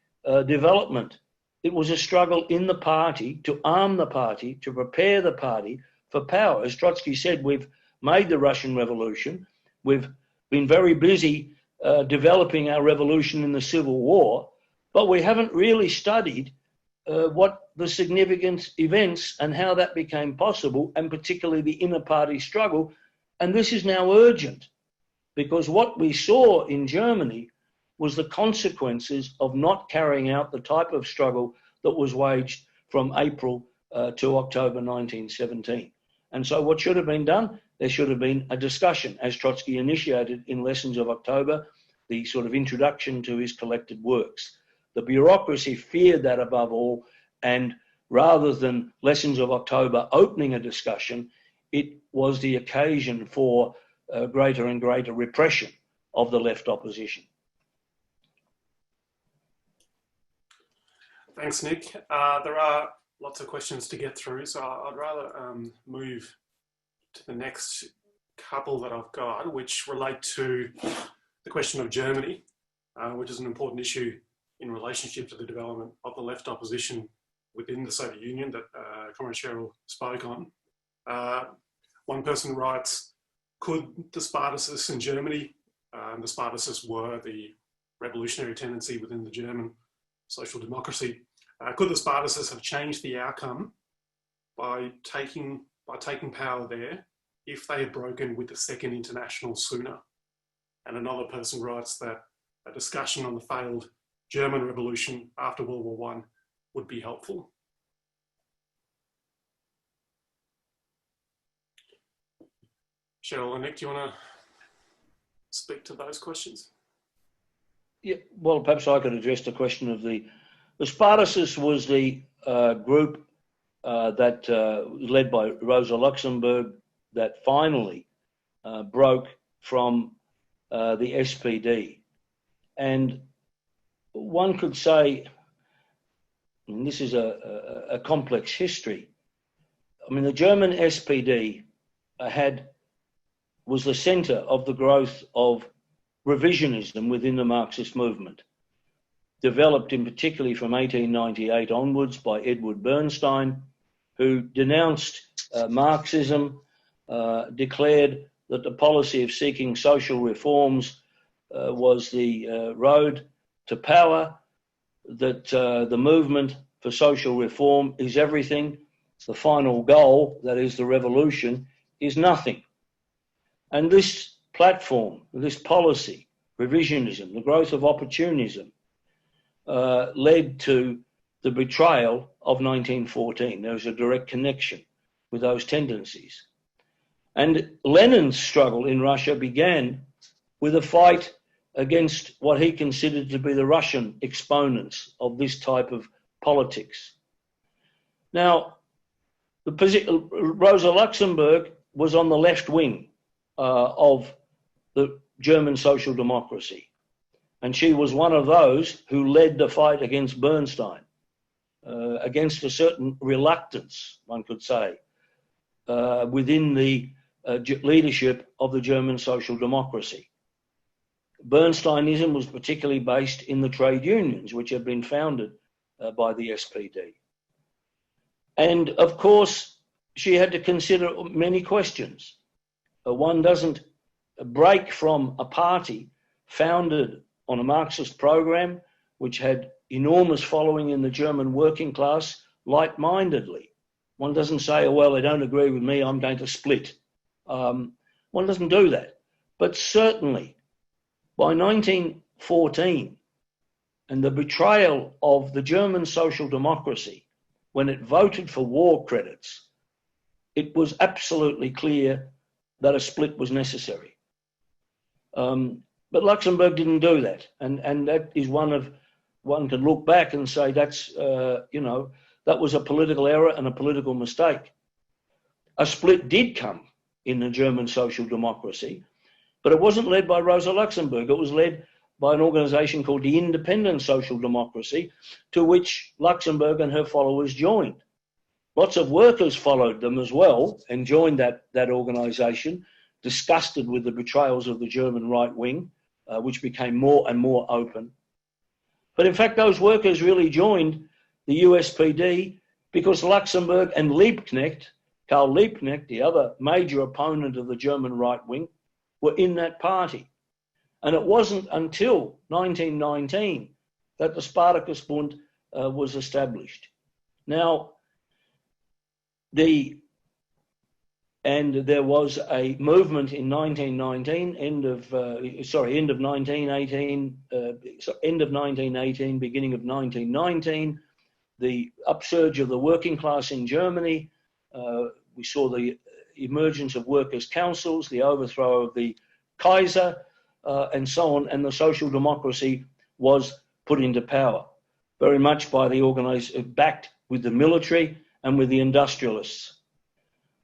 development. It was a struggle in the party to arm the party, to prepare the party for power. As Trotsky said, we've made the Russian Revolution. We've been very busy developing our revolution in the Civil War, but we haven't really studied what the significant events and how that became possible, and particularly the inner party struggle. And this is now urgent, because what we saw in Germany was the consequences of not carrying out the type of struggle that was waged from April to October 1917. And so what should have been done? There should have been a discussion, as Trotsky initiated in Lessons of October, the sort of introduction to his collected works. The bureaucracy feared that above all, and rather than Lessons of October opening a discussion, it was the occasion for greater and greater repression of the left opposition. Thanks, Nick. There are lots of questions to get through, so I'd rather move to the next couple that I've got, which relate to the question of Germany, which is an important issue in relationship to the development of the left opposition within the Soviet Union that Comrade Cheryl spoke on. One person writes, could the Spartacists in Germany, the Spartacists were the revolutionary tendency within the German social democracy, could the Spartacists have changed the outcome by taking power there if they had broken with the Second International sooner? And another person writes that a discussion on the failed German Revolution after World War I would be helpful. Cheryl and Nick, do you want to speak to those questions? Yeah, well, perhaps I could address the question of the Spartacists was the group that was led by Rosa Luxemburg that finally broke from the SPD. And one could say, and this is a complex history, I mean, the German SPD was the centre of the growth of revisionism within the Marxist movement, developed in particularly from 1898 onwards by Edward Bernstein, who denounced Marxism, declared that the policy of seeking social reforms was the road to power, that the movement for social reform is everything, the final goal, that is the revolution, is nothing. And this platform, this policy, revisionism, the growth of opportunism, led to the betrayal of 1914. There was a direct connection with those tendencies. And Lenin's struggle in Russia began with a fight against what he considered to be the Russian exponents of this type of politics. Now, Rosa Luxemburg was on the left wing of the German social democracy, and she was one of those who led the fight against Bernstein, against a certain reluctance, one could say, within the leadership of the German social democracy. Bernsteinism was particularly based in the trade unions, which had been founded by the SPD. And of course, she had to consider many questions. One doesn't break from a party founded on a Marxist program, which had enormous following in the German working class, light-mindedly. One doesn't say, oh, well, they don't agree with me, I'm going to split. One doesn't do that. But certainly, by 1914, and the betrayal of the German social democracy, when it voted for war credits, it was absolutely clear that a split was necessary. But Luxemburg didn't do that. And that is one can look back and say that's, that was a political error and a political mistake. A split did come in the German social democracy, but it wasn't led by Rosa Luxemburg. It was led by an organisation called the Independent Social Democracy, to which Luxemburg and her followers joined. Lots of workers followed them as well and joined that organisation, disgusted with the betrayals of the German right wing, which became more and more open. But in fact, those workers really joined the USPD because Luxemburg and Liebknecht, Karl Liebknecht, the other major opponent of the German right wing, were in that party. And it wasn't until 1919 that the Spartacus Bund was established. Now, there was a movement in 1919, end of 1918, beginning of 1919, the upsurge of the working class in Germany. We saw the emergence of workers' councils, the overthrow of the Kaiser, and so on, and the social democracy was put into power, very much by the backed with the military and with the industrialists,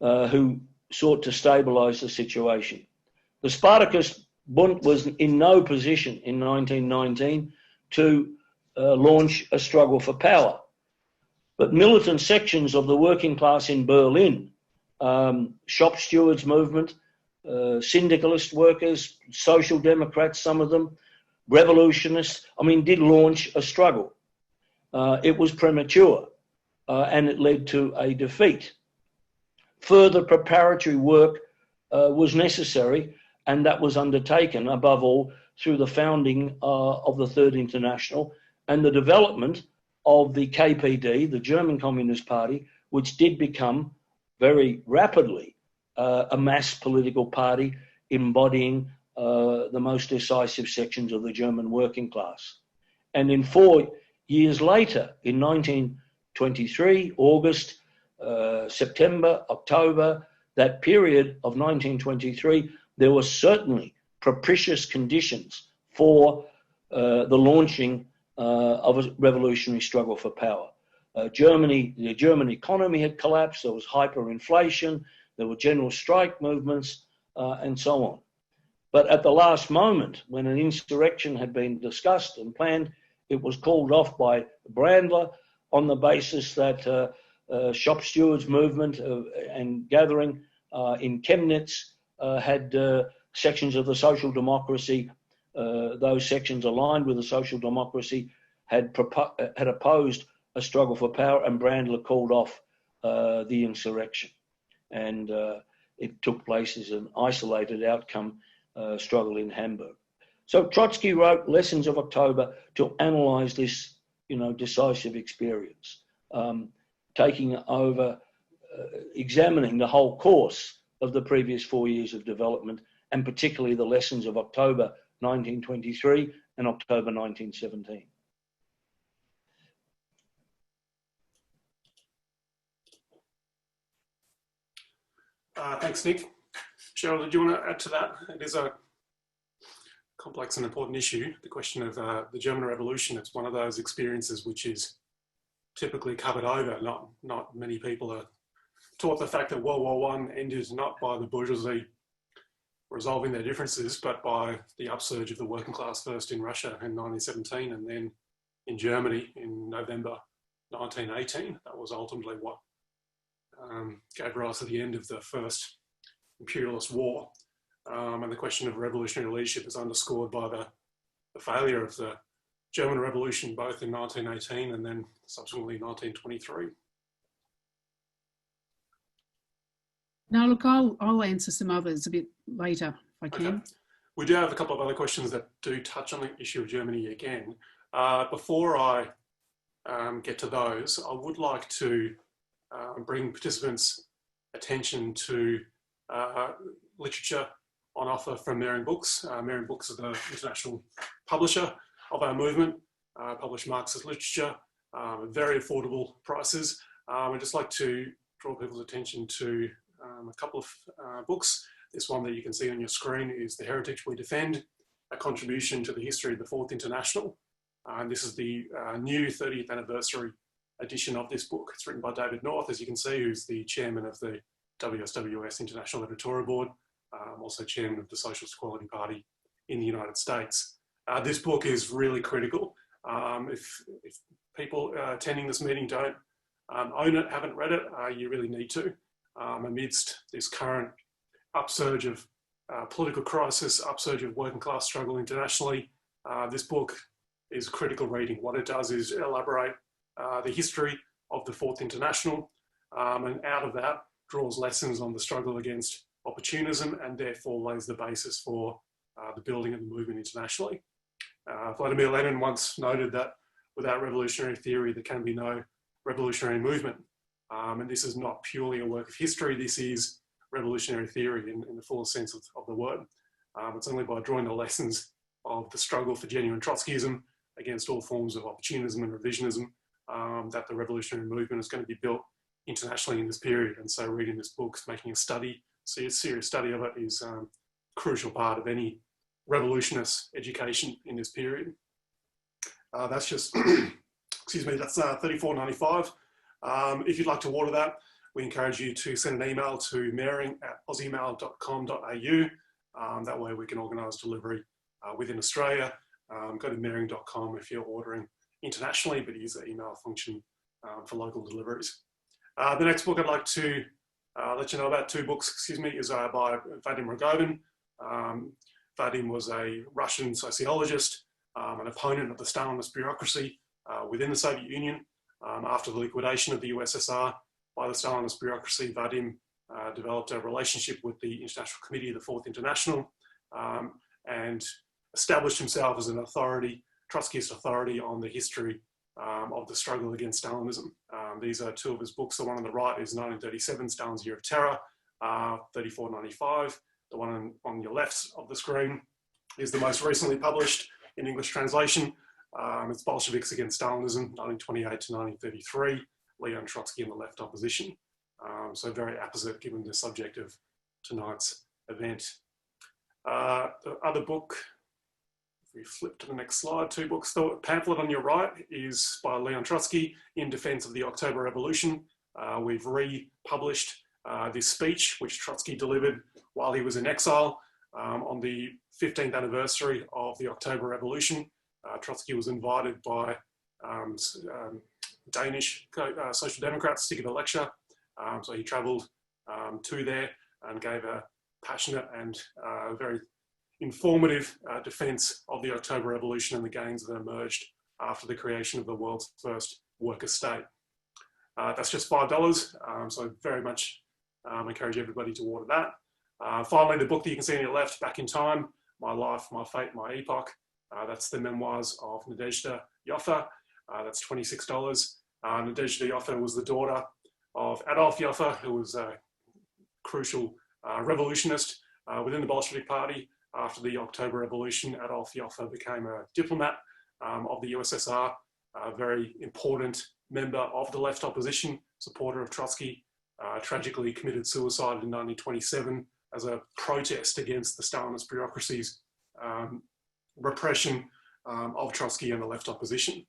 who sought to stabilise the situation. The Spartacus Bund was in no position in 1919 to launch a struggle for power. But militant sections of the working class in Berlin, shop stewards movement, syndicalist workers, social democrats, some of them, revolutionists, did launch a struggle. It was premature, and it led to a defeat. Further preparatory work was necessary, and that was undertaken, above all, through the founding of the Third International and the development of the KPD, the German Communist Party, which did become very rapidly a mass political party embodying the most decisive sections of the German working class. And in 4 years later, in 1923, August, September, October, that period of 1923, there were certainly propitious conditions for the launching of a revolutionary struggle for power. The German economy had collapsed, there was hyperinflation, there were general strike movements, and so on. But at the last moment, when an insurrection had been discussed and planned, it was called off by Brandler on the basis that shop stewards movement and gathering in Chemnitz had sections of the social democracy, those sections aligned with the social democracy, had opposed a struggle for power, and Brandler called off the insurrection. And it took place as an isolated outcome struggle in Hamburg. So Trotsky wrote Lessons of October to analyse this, decisive experience, taking over, examining the whole course of the previous 4 years of development, and particularly the lessons of October 1923 and October 1917. Thanks, Nick. Cheryl, did you want to add to that? It is a complex and important issue, the question of the German Revolution. It's one of those experiences which is typically covered over. Not many people are taught the fact that World War I ended not by the bourgeoisie resolving their differences, but by the upsurge of the working class, first in Russia in 1917 and then in Germany in November 1918. That was ultimately what gave rise to the end of the First Imperialist War. And the question of revolutionary leadership is underscored by the failure of the German Revolution, both in 1918 and then subsequently 1923. Now, look, I'll answer some others a bit later if I can. Okay. We do have a couple of other questions that do touch on the issue of Germany again. Before I get to those, I would like to bring participants' attention to literature on offer from Merriam Books. Merriam Books is the international publisher of our movement, publish Marxist literature at very affordable prices. I'd just like to draw people's attention to a couple of books. This one that you can see on your screen is The Heritage We Defend, a contribution to the history of the Fourth International. And this is the new 30th anniversary edition of this book. It's written by David North, as you can see, who's the chairman of the WSWS International Editorial Board, also chairman of the Socialist Equality Party in the United States. This book is really critical. If people attending this meeting don't own it, haven't read it, you really need to. Amidst this current upsurge of political crisis, upsurge of working class struggle internationally, this book is critical reading. What it does is elaborate the history of the Fourth International, and out of that draws lessons on the struggle against opportunism and therefore lays the basis for the building of the movement internationally. Vladimir Lenin once noted that without revolutionary theory, there can be no revolutionary movement. And this is not purely a work of history, this is revolutionary theory in the fullest sense of the word. It's only by drawing the lessons of the struggle for genuine Trotskyism against all forms of opportunism and revisionism that the revolutionary movement is going to be built internationally in this period. And so reading this book, making a serious study of it is a crucial part of any revolutionist education in this period. That's just, excuse me, that's $34.95. If you'd like to order that, we encourage you to send an email to mehring@aussiemail.com.au. That way we can organise delivery within Australia. Go to mehring.com if you're ordering internationally, but use the email function for local deliveries. The next book I'd like to let you know about, two books, excuse me, is by Vadim Rogovin. Vadim was a Russian sociologist, an opponent of the Stalinist bureaucracy within the Soviet Union. After the liquidation of the USSR by the Stalinist bureaucracy, Vadim developed a relationship with the International Committee of the Fourth International and established himself as an authority, Trotskyist authority on the history of the struggle against Stalinism. These are two of his books. The one on the right is 1937, Stalin's Year of Terror, $34.95. The one on your left of the screen is the most recently published in English translation. It's Bolsheviks Against Stalinism, 1928 to 1933, Leon Trotsky and the Left Opposition. So very apposite given the subject of tonight's event. The other book, if we flip to the next slide, two books. The pamphlet on your right is by Leon Trotsky, In Defense of the October Revolution. We've republished this speech, which Trotsky delivered while he was in exile on the 15th anniversary of the October Revolution. Trotsky was invited by Danish Social Democrats to give a lecture. So he travelled to there and gave a passionate and very informative defence of the October Revolution and the gains that emerged after the creation of the world's first worker state. That's just $5, so very much encourage everybody to order that. Finally, the book that you can see on your left, Back in Time, My Life, My Fate, My Epoch. That's the memoirs of Nadezhda Joffe. That's $26. Nadezhda Joffe was the daughter of Adolf Joffe, who was a crucial revolutionist within the Bolshevik Party. After the October Revolution, Adolf Joffe became a diplomat of the USSR, a very important member of the left opposition, supporter of Trotsky, tragically committed suicide in 1927 as a protest against the Stalinist bureaucracy's repression of Trotsky and the left opposition.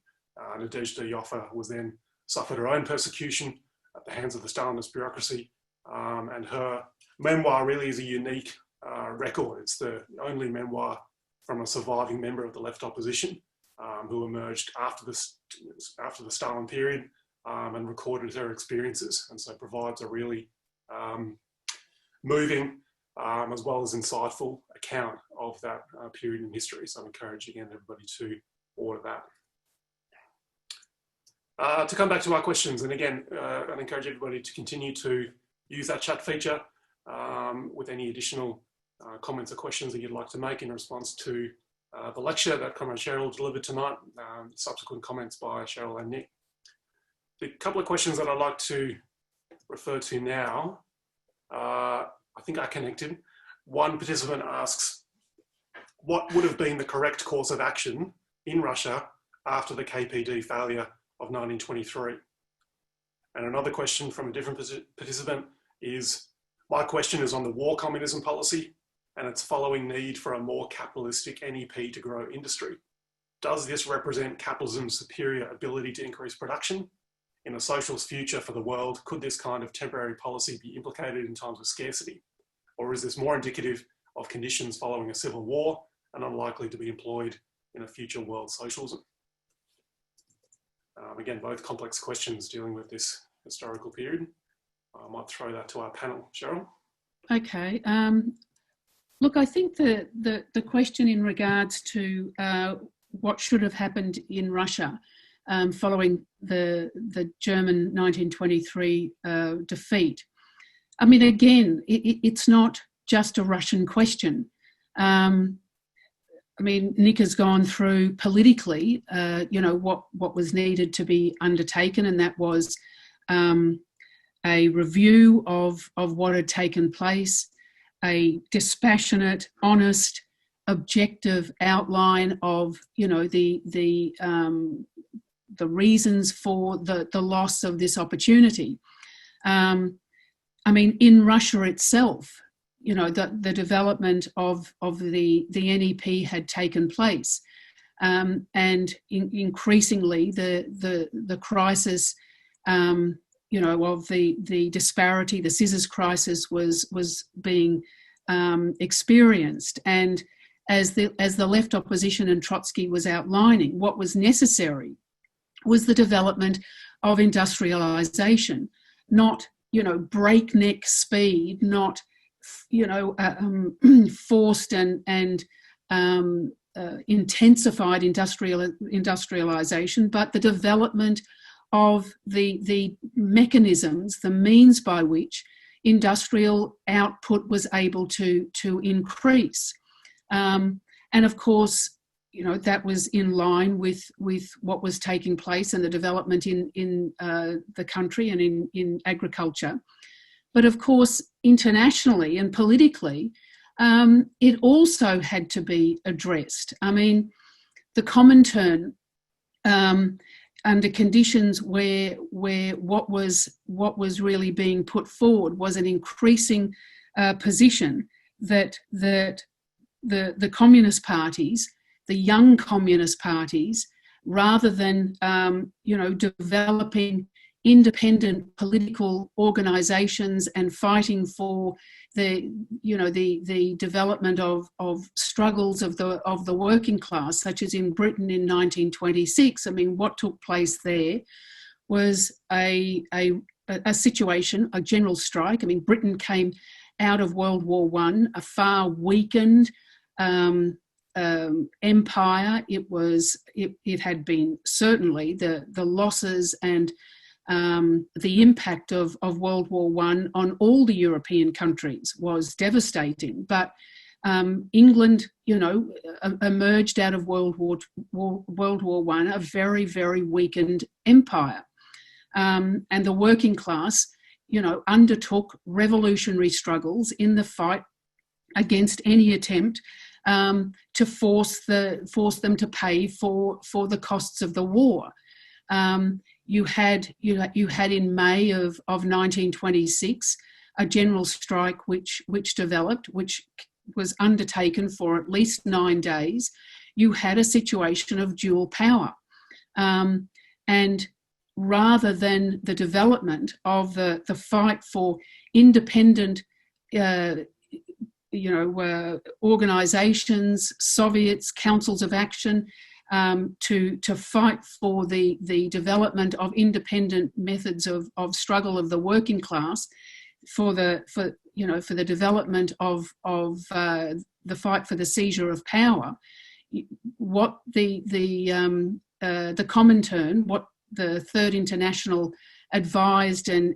Nadezhda Yoffa was then suffered her own persecution at the hands of the Stalinist bureaucracy, and her memoir really is a unique record. It's the only memoir from a surviving member of the left opposition who emerged after the Stalin period and recorded her experiences, and so provides a really moving as well as insightful account of that period in history. So I encourage again everybody to order that. To come back to our questions, and again, I'd encourage everybody to continue to use that chat feature with any additional comments or questions that you'd like to make in response to the lecture that Comrade Cheryl delivered tonight, subsequent comments by Cheryl and Nick. The couple of questions that I'd like to refer to now, I think are connected. One participant asks, what would have been the correct course of action in Russia after the KPD failure of 1923? And another question from a different participant is, my question is on the war communism policy and its following need for a more capitalistic NEP to grow industry. Does this represent capitalism's superior ability to increase production? In a socialist future for the world, could this kind of temporary policy be implicated in times of scarcity? Or is this more indicative of conditions following a civil war and unlikely to be employed in a future world socialism? Again, both complex questions dealing with this historical period. I might throw that to our panel. Cheryl? Okay. Look, I think the question in regards to what should have happened in Russia following the German 1923 defeat. I mean, again, it's not just a Russian question. I mean, Nick has gone through politically, what was needed to be undertaken, and that was a review of what had taken place, a dispassionate, honest, objective outline of, the reasons for the loss of this opportunity. I mean, in Russia itself, the development of the NEP had taken place, and increasingly the crisis, of the disparity, the scissors crisis was being experienced, and as the left opposition and Trotsky was outlining, what was necessary was the development of industrialisation, not breakneck speed, not forced and intensified industrialisation, but the development of the mechanisms, the means by which industrial output was able to increase. And of course, that was in line with what was taking place and the development in the country and in agriculture. But of course, internationally and politically, it also had to be addressed. I mean, the Comintern, under conditions where what was really being put forward was an increasing position that the communist parties, the young communist parties, rather than developing independent political organisations and fighting for the development of struggles of the working class, such as in Britain in 1926. I mean, what took place there was a situation, a general strike. I mean, Britain came out of World War I, a far weakened empire. It had been certainly the losses and the impact of World War I on all the European countries was devastating. But England, emerged out of World War I, a very, very weakened empire. And the working class, undertook revolutionary struggles in the fight against any attempt to force them to pay for the costs of the war. You had in May of 1926 a general strike which developed, which was undertaken for at least 9 days, you had a situation of dual power. And rather than the development of the fight for independent, organisations, Soviets, councils of action, to fight for the development of independent methods of struggle of the working class, for the development of the fight for the seizure of power, what the Comintern, what the Third International advised and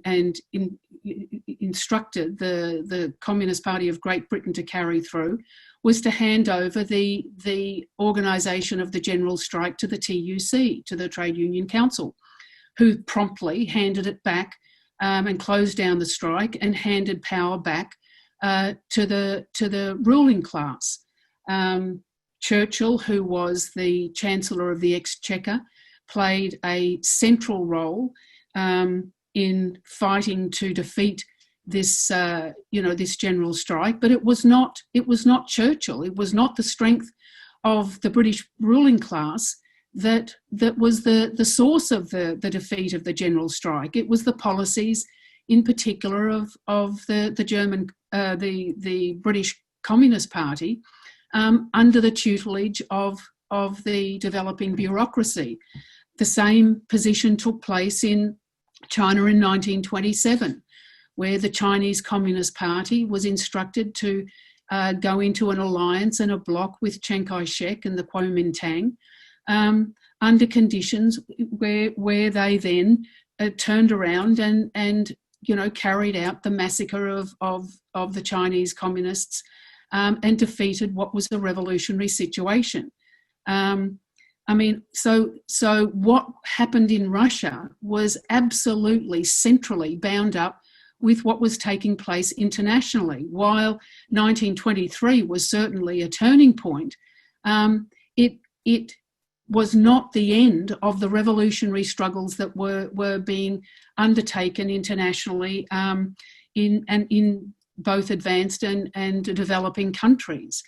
instructed the Communist Party of Great Britain to carry through was to hand over the organisation of the general strike to the TUC, to the Trade Union Council, who promptly handed it back and closed down the strike and handed power back to the ruling class. Churchill, who was the Chancellor of the Exchequer, played a central role in fighting to defeat this, this general strike. But it was not Churchill. It was not the strength of the British ruling class that was the source of the defeat of the general strike. It was the policies, in particular, of the German, the British Communist Party, under the tutelage of the developing bureaucracy. The same position took place in China in 1927, where the Chinese Communist Party was instructed to go into an alliance and a bloc with Chiang Kai-shek and the Kuomintang, under conditions where they then turned around and carried out the massacre of the Chinese communists and defeated what was a revolutionary situation. So what happened in Russia was absolutely centrally bound up with what was taking place internationally. While 1923 was certainly a turning point, it was not the end of the revolutionary struggles that were being undertaken internationally in both advanced and developing countries.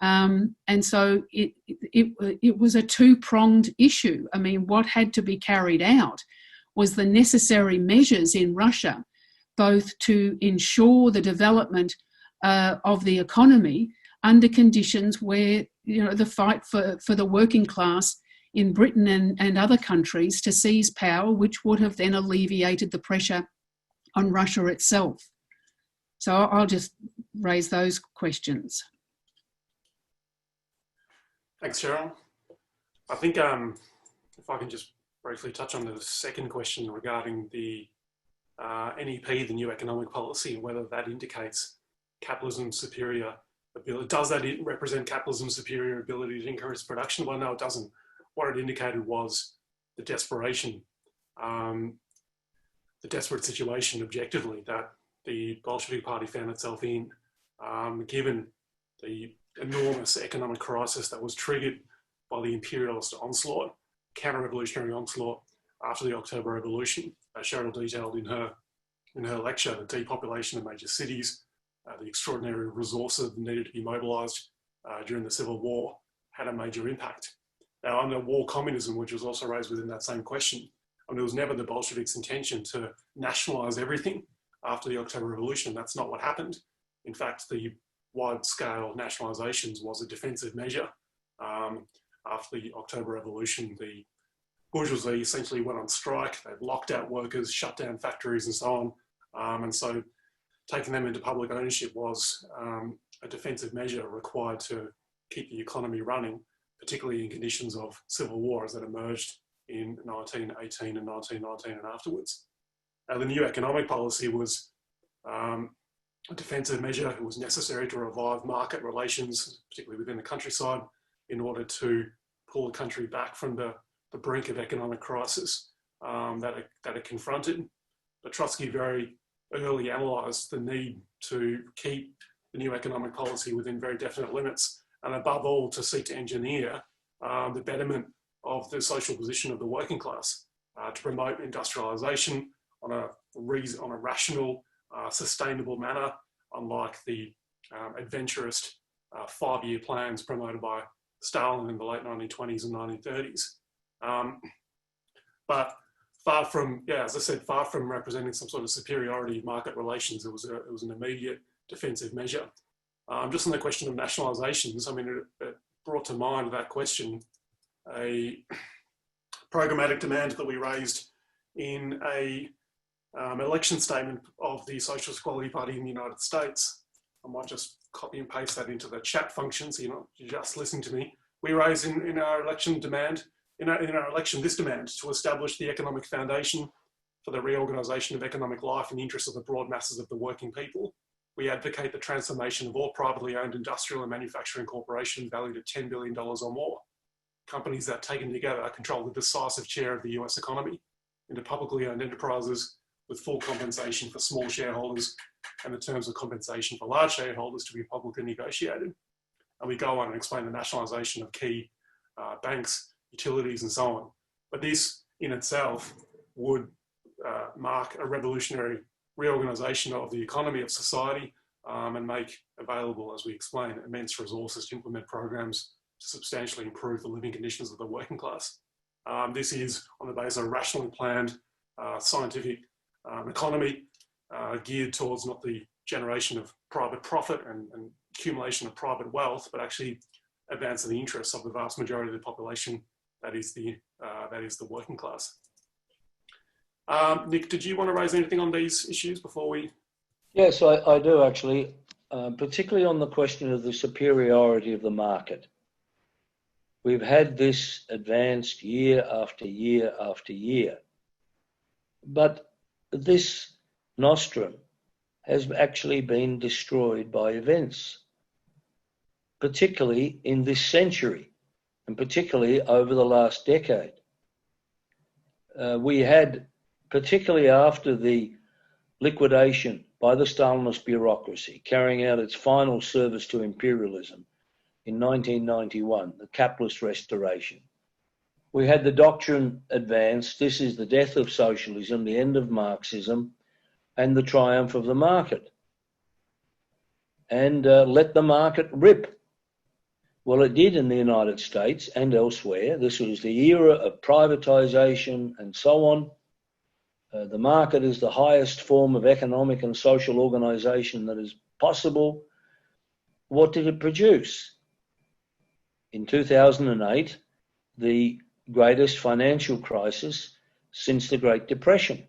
And so it was a two-pronged issue. I mean, what had to be carried out was the necessary measures in Russia, both to ensure the development of the economy under conditions where, the fight for the working class in Britain and other countries to seize power, which would have then alleviated the pressure on Russia itself. So I'll just raise those questions. Thanks, Cheryl. I think if I can just briefly touch on the second question regarding the NEP, the new economic policy, and whether that indicates capitalism's superior ability. Does that represent capitalism's superior ability to increase production? Well, no, it doesn't. What it indicated was the desperation, the desperate situation objectively that the Bolshevik Party found itself in, given the enormous economic crisis that was triggered by the imperialist onslaught, counter-revolutionary onslaught after the October Revolution, as Cheryl detailed in her lecture. The depopulation of major cities, the extraordinary resources that needed to be mobilised during the Civil War had a major impact. Now, under war communism, which was also raised within that same question, it was never the Bolsheviks' intention to nationalise everything after the October Revolution. That's not what happened. In fact, the wide-scale nationalisations was a defensive measure. After the October Revolution, the bourgeoisie essentially went on strike. They locked out workers, shut down factories and so on. And so taking them into public ownership was a defensive measure required to keep the economy running, particularly in conditions of civil war as it emerged in 1918 and 1919 and afterwards. Now, the new economic policy was a defensive measure. It was necessary to revive market relations, particularly within the countryside, in order to pull the country back from the brink of economic crisis that it confronted. But Trotsky very early analysed the need to keep the new economic policy within very definite limits, and above all, to seek to engineer the betterment of the social position of the working class, to promote industrialisation on a rational, sustainable manner, unlike the adventurous 5-year plans promoted by Stalin in the late 1920s and 1930s. But far from, as I said, far from representing some sort of superiority of market relations, it was an immediate defensive measure. Just on the question of nationalisations, I mean, it brought to mind that question a programmatic demand that we raised in a election statement of the Socialist Equality Party in the United States. I might just copy and paste that into the chat function so you're not just listening to me. We raised in our election demand, in our election this demand to establish the economic foundation for the reorganisation of economic life in the interests of the broad masses of the working people. We advocate the transformation of all privately owned industrial and manufacturing corporations valued at $10 billion or more, companies that taken together control the decisive share of the US economy, into publicly owned enterprises with full compensation for small shareholders and the terms of compensation for large shareholders to be publicly negotiated. And we go on and explain the nationalisation of key banks, utilities and so on. But this in itself would mark a revolutionary reorganisation of the economy of society and make available, as we explain, immense resources to implement programs to substantially improve the living conditions of the working class. This is on the basis of a rationally planned scientific economy geared towards not the generation of private profit and accumulation of private wealth, but actually advancing the interests of the vast majority of the population, that is the working class. Nick, did you want to raise anything on these issues before we? Yes, I do actually, particularly on the question of the superiority of the market. We've had this advanced year after year after year, but this nostrum has actually been destroyed by events, particularly in this century and particularly over the last decade. We had, particularly after the liquidation by the Stalinist bureaucracy carrying out its final service to imperialism in 1991, the capitalist restoration, we had the doctrine advanced, this is the death of socialism, the end of Marxism, and the triumph of the market. And let the market rip. Well, it did in the United States and elsewhere. This was the era of privatization and so on. The market is the highest form of economic and social organization that is possible. What did it produce? In 2008, the greatest financial crisis since the Great Depression.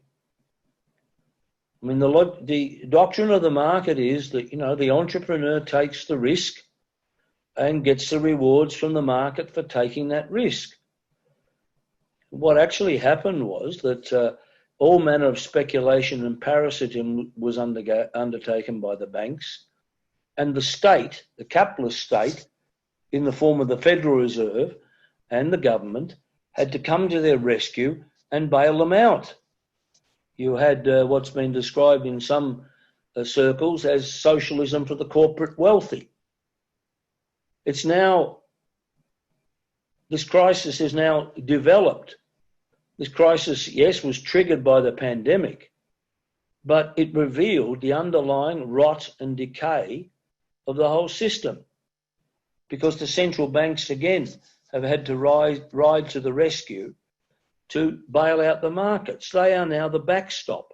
I mean, the doctrine of the market is that, the entrepreneur takes the risk and gets the rewards from the market for taking that risk. What actually happened was that all manner of speculation and parasitism was undertaken by the banks, and the state, the capitalist state, in the form of the Federal Reserve and the government, had to come to their rescue and bail them out. You had what's been described in some circles as socialism for the corporate wealthy. It's now, this crisis is now developed. This crisis, yes, was triggered by the pandemic, but it revealed the underlying rot and decay of the whole system, because the central banks, again, have had to ride to the rescue to bail out the markets. They are now the backstop.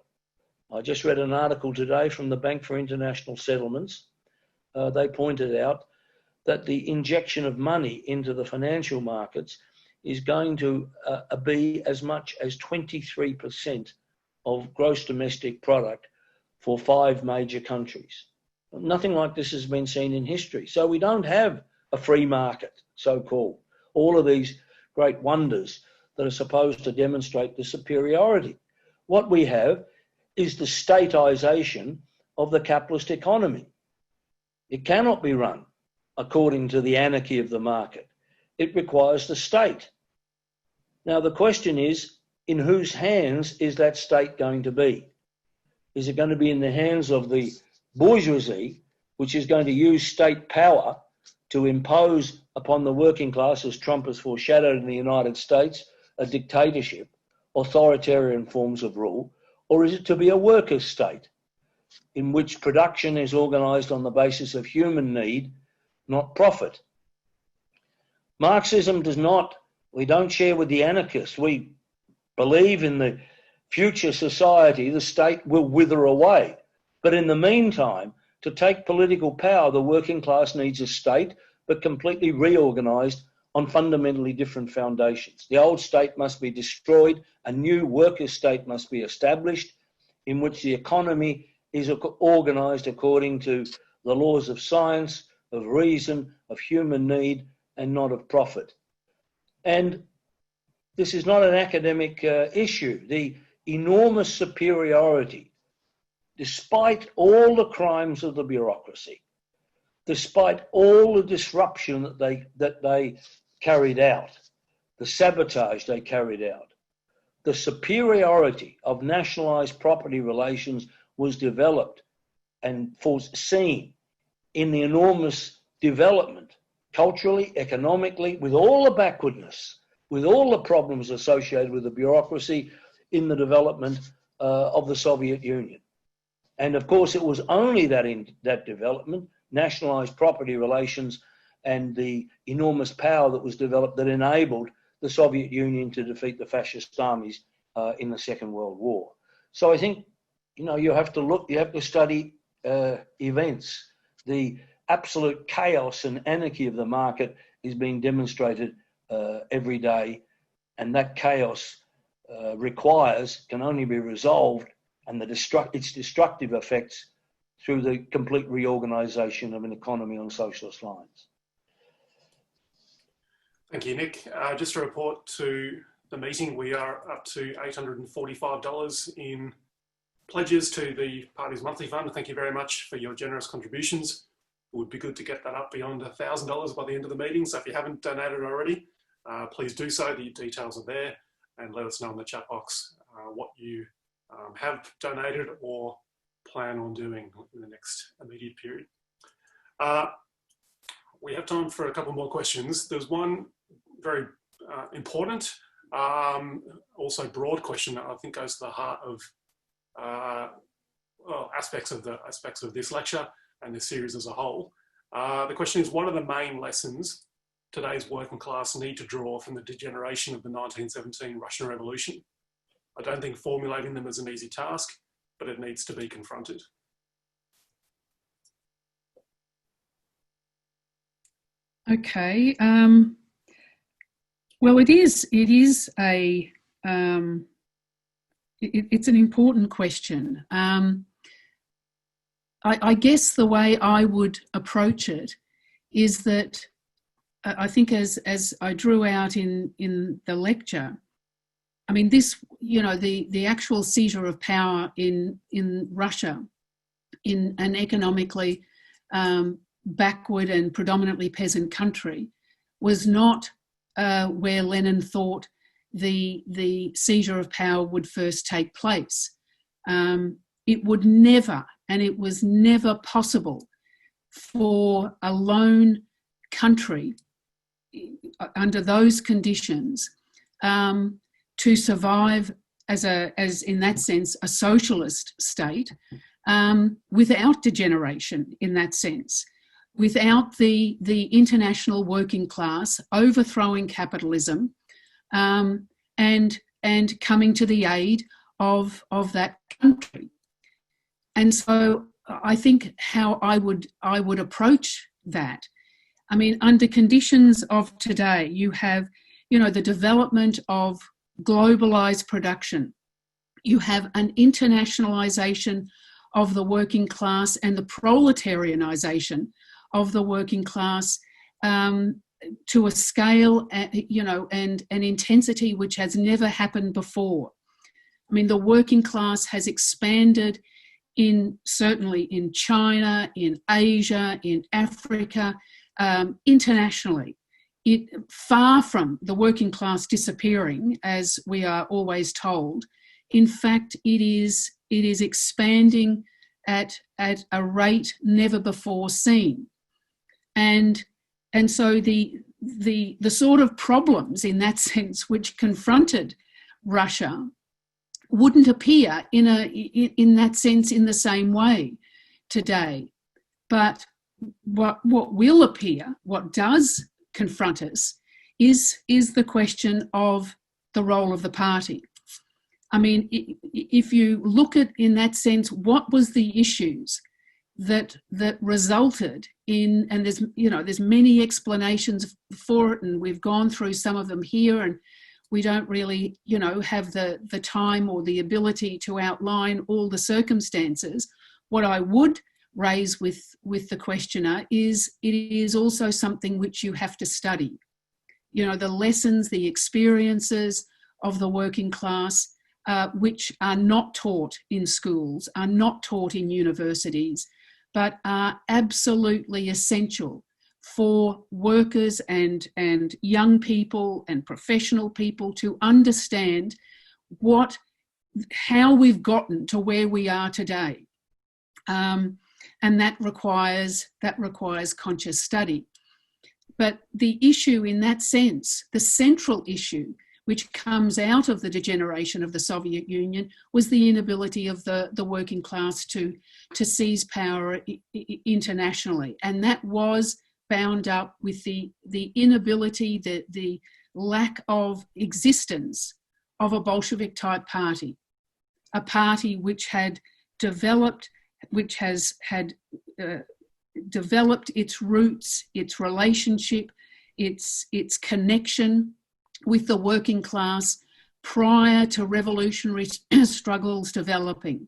I just read an article today from the Bank for International Settlements. They pointed out that the injection of money into the financial markets is going to be as much as 23% of gross domestic product for 5 major countries. Nothing like this has been seen in history. So we don't have a free market, so-called. All of these great wonders that are supposed to demonstrate the superiority. What we have is the statisation of the capitalist economy. It cannot be run according to the anarchy of the market. It requires the state. Now, the question is, in whose hands is that state going to be? Is it going to be in the hands of the bourgeoisie, which is going to use state power to impose upon the working class, as Trump has foreshadowed in the United States, a dictatorship, authoritarian forms of rule, or is it to be a workers' state? in which production is organised on the basis of human need, not profit. Marxism does not, we don't share with the anarchists. We believe in the future society, the state will wither away. But in the meantime, to take political power, the working class needs a state, but completely reorganised on fundamentally different foundations. The old state must be destroyed, a new worker state must be established, in which the economy is organised according to the laws of science, of reason, of human need, and not of profit. And this is not an academic issue. The enormous superiority, despite all the crimes of the bureaucracy, despite all the disruption that they carried out, the sabotage they carried out, the superiority of nationalised property relations was developed and foreseen in the enormous development, culturally, economically, with all the backwardness, with all the problems associated with the bureaucracy in the development of the Soviet Union. And of course, it was only that development, nationalised property relations, and the enormous power that was developed that enabled the Soviet Union to defeat the fascist armies in the Second World War. So I think, you have to study events. The absolute chaos and anarchy of the market is being demonstrated every day, and that chaos can only be resolved, and its destructive effects through the complete reorganisation of an economy on socialist lines. Thank you, Nick. Just a report to the meeting, we are up to $845 in pledges to the party's monthly fund. Thank you very much for your generous contributions. It would be good to get that up beyond $1,000 by the end of the meeting. So if you haven't donated already, please do so. The details are there, and let us know in the chat box what you have donated or plan on doing in the next immediate period. We have time for a couple more questions. There's one very important, also broad question that I think goes to the heart of aspects of this lecture and this series as a whole. The question is, what are the main lessons today's working class need to draw from the degeneration of the 1917 Russian Revolution? I don't think formulating them is an easy task, but it needs to be confronted. Okay. Well, it's an important question. I guess the way I would approach it is that I think, as I drew out in the lecture, I mean, this, the actual seizure of power in Russia, in an economically backward and predominantly peasant country, was not where Lenin thought the seizure of power would first take place. It would never, and it was never possible for a lone country under those conditions to survive as in that sense, a socialist state without degeneration in that sense, without the international working class overthrowing capitalism and coming to the aid of that country. And so I think how I would approach that, I mean, under conditions of today, you have, the development of globalised production. You have an internationalisation of the working class and the proletarianisation of the working class to a scale, and an intensity which has never happened before. I mean, the working class has expanded certainly in China, in Asia, in Africa, internationally. Far from the working class disappearing, as we are always told. In fact, it is expanding at a rate never before seen. And so the sort of problems in that sense which confronted Russia wouldn't appear in that sense in the same way today. But what will appear, what does confront us, is the question of the role of the party. I mean, if you look at, in that sense, what was the issues that resulted in, and there's many explanations for it, and we've gone through some of them here, and we don't really, have the time or the ability to outline all the circumstances. What I would raise with the questioner is it is also something which you have to study. The lessons, the experiences of the working class, which are not taught in schools, are not taught in universities, but are absolutely essential for workers and young people and professional people to understand how we've gotten to where we are today. And that requires conscious study. But the issue in that sense, the central issue which comes out of the degeneration of the Soviet Union, was the inability of the working class to seize power internationally. And that was bound up with the inability, the lack of existence of a Bolshevik type party, a party which had developed, which had developed its roots, its relationship, its connection with the working class prior to revolutionary struggles developing.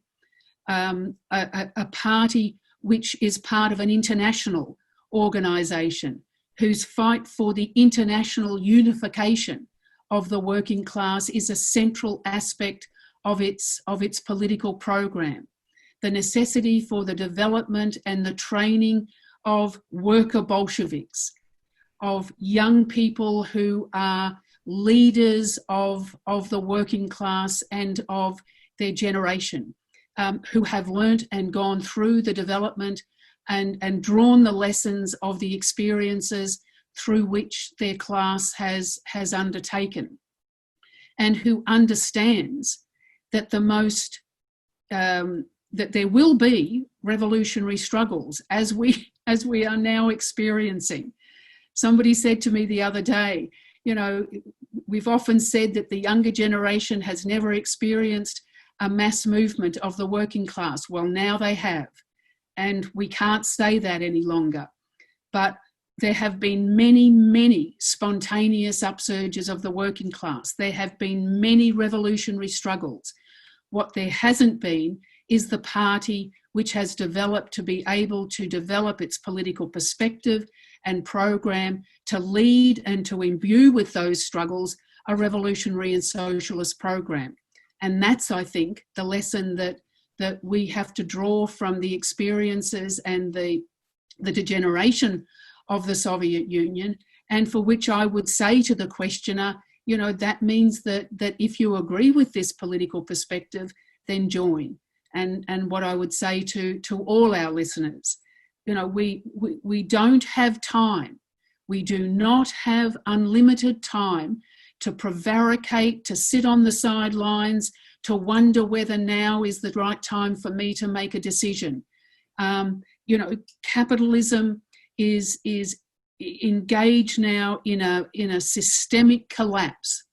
A party which is part of an international organisation whose fight for the international unification of the working class is a central aspect of its political program. The necessity for the development and the training of worker Bolsheviks, of young people who are leaders of the working class and of their generation, who have learnt and gone through the development and drawn the lessons of the experiences through which their class has undertaken, and who understands that that there will be revolutionary struggles as we are now experiencing. Somebody said to me the other day, we've often said that the younger generation has never experienced a mass movement of the working class. Well, now they have, and we can't say that any longer. But there have been many, many spontaneous upsurges of the working class. There have been many revolutionary struggles. What there hasn't been is the party which has developed to be able to develop its political perspective and program to lead and to imbue with those struggles a revolutionary and socialist program. And that's, I think, the lesson that we have to draw from the experiences and the degeneration of the Soviet Union, and for which I would say to the questioner, that means that if you agree with this political perspective, then join. And what I would say to all our listeners, we don't have time. We do not have unlimited time to prevaricate, to sit on the sidelines, to wonder whether now is the right time for me to make a decision. Capitalism is engaged now in a systemic collapse,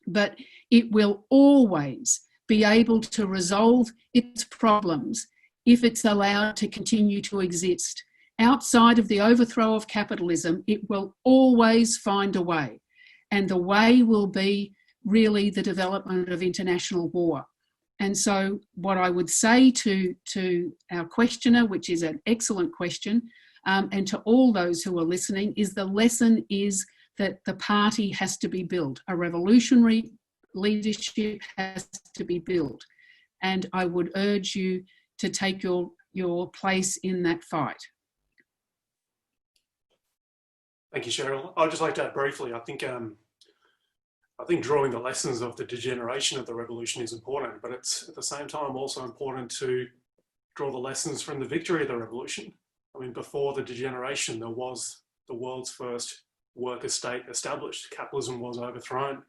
but it will always be able to resolve its problems if it's allowed to continue to exist. Outside of the overthrow of capitalism, it will always find a way. And the way will be really the development of international war. And so what I would say to our questioner, which is an excellent question, and to all those who are listening, is the lesson is that the party has to be built. A revolutionary leadership has to be built. And I would urge you to take your place in that fight. Thank you, Cheryl. I'd just like to add briefly, I think drawing the lessons of the degeneration of the revolution is important, but it's at the same time also important to draw the lessons from the victory of the revolution. I mean, before the degeneration, there was the world's first worker state established. Capitalism was overthrown.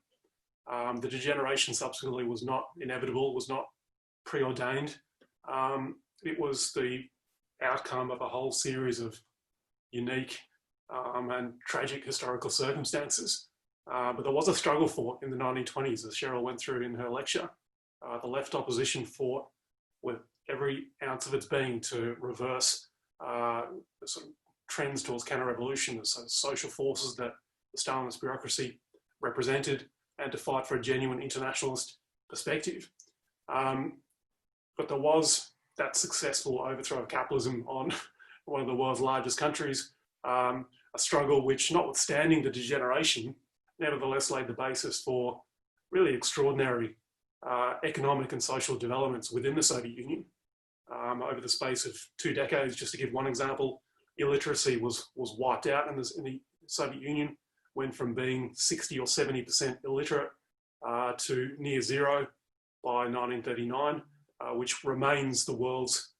The degeneration subsequently was not inevitable, was not preordained. It was the outcome of a whole series of unique and tragic historical circumstances. But there was a struggle for it in the 1920s, as Cheryl went through in her lecture. The left opposition fought with every ounce of its being to reverse the sort of trends towards counter-revolution, the sort of social forces that the Stalinist bureaucracy represented, and to fight for a genuine internationalist perspective. But there was that successful overthrow of capitalism on one of the world's largest countries, a struggle which, notwithstanding the degeneration, nevertheless laid the basis for really extraordinary economic and social developments within the Soviet Union. Over the space of 2 decades, just to give one example, illiteracy was wiped out in the Soviet Union, went from being 60 or 70% illiterate to near zero by 1939, which remains the world's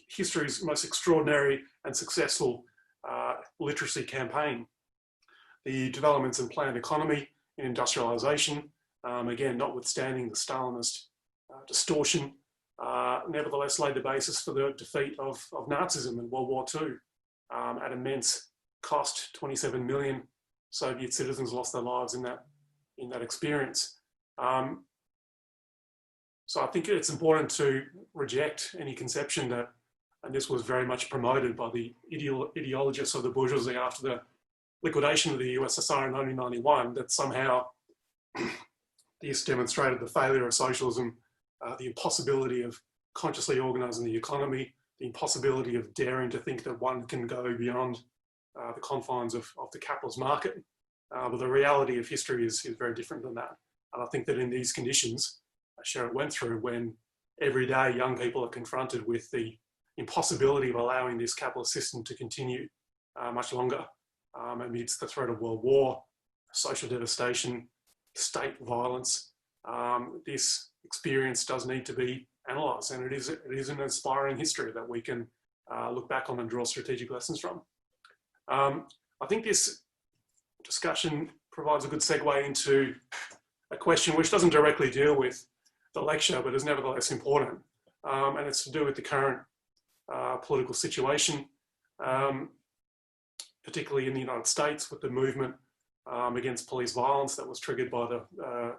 history's most extraordinary and successful literacy campaign. The developments in planned economy, in industrialization, again, notwithstanding the Stalinist distortion, nevertheless laid the basis for the defeat of Nazism in World War II. At immense cost, 27 million Soviet citizens lost their lives in that experience. So I think it's important to reject any conception that, and this was very much promoted by the ideologists of the bourgeoisie after the liquidation of the USSR in 1991, that somehow this demonstrated the failure of socialism, the impossibility of consciously organising the economy, the impossibility of daring to think that one can go beyond the confines of the capitalist market. But the reality of history is very different than that. And I think that in these conditions, Cheryl went through, when every day young people are confronted with the impossibility of allowing this capitalist system to continue much longer amidst the threat of world war, social devastation, state violence, this experience does need to be analysed, and it is an inspiring history that we can look back on and draw strategic lessons from. I think this discussion provides a good segue into a question which doesn't directly deal with the lecture, but is nevertheless important, and it's to do with the current political situation, particularly in the United States, with the movement against police violence that was triggered by the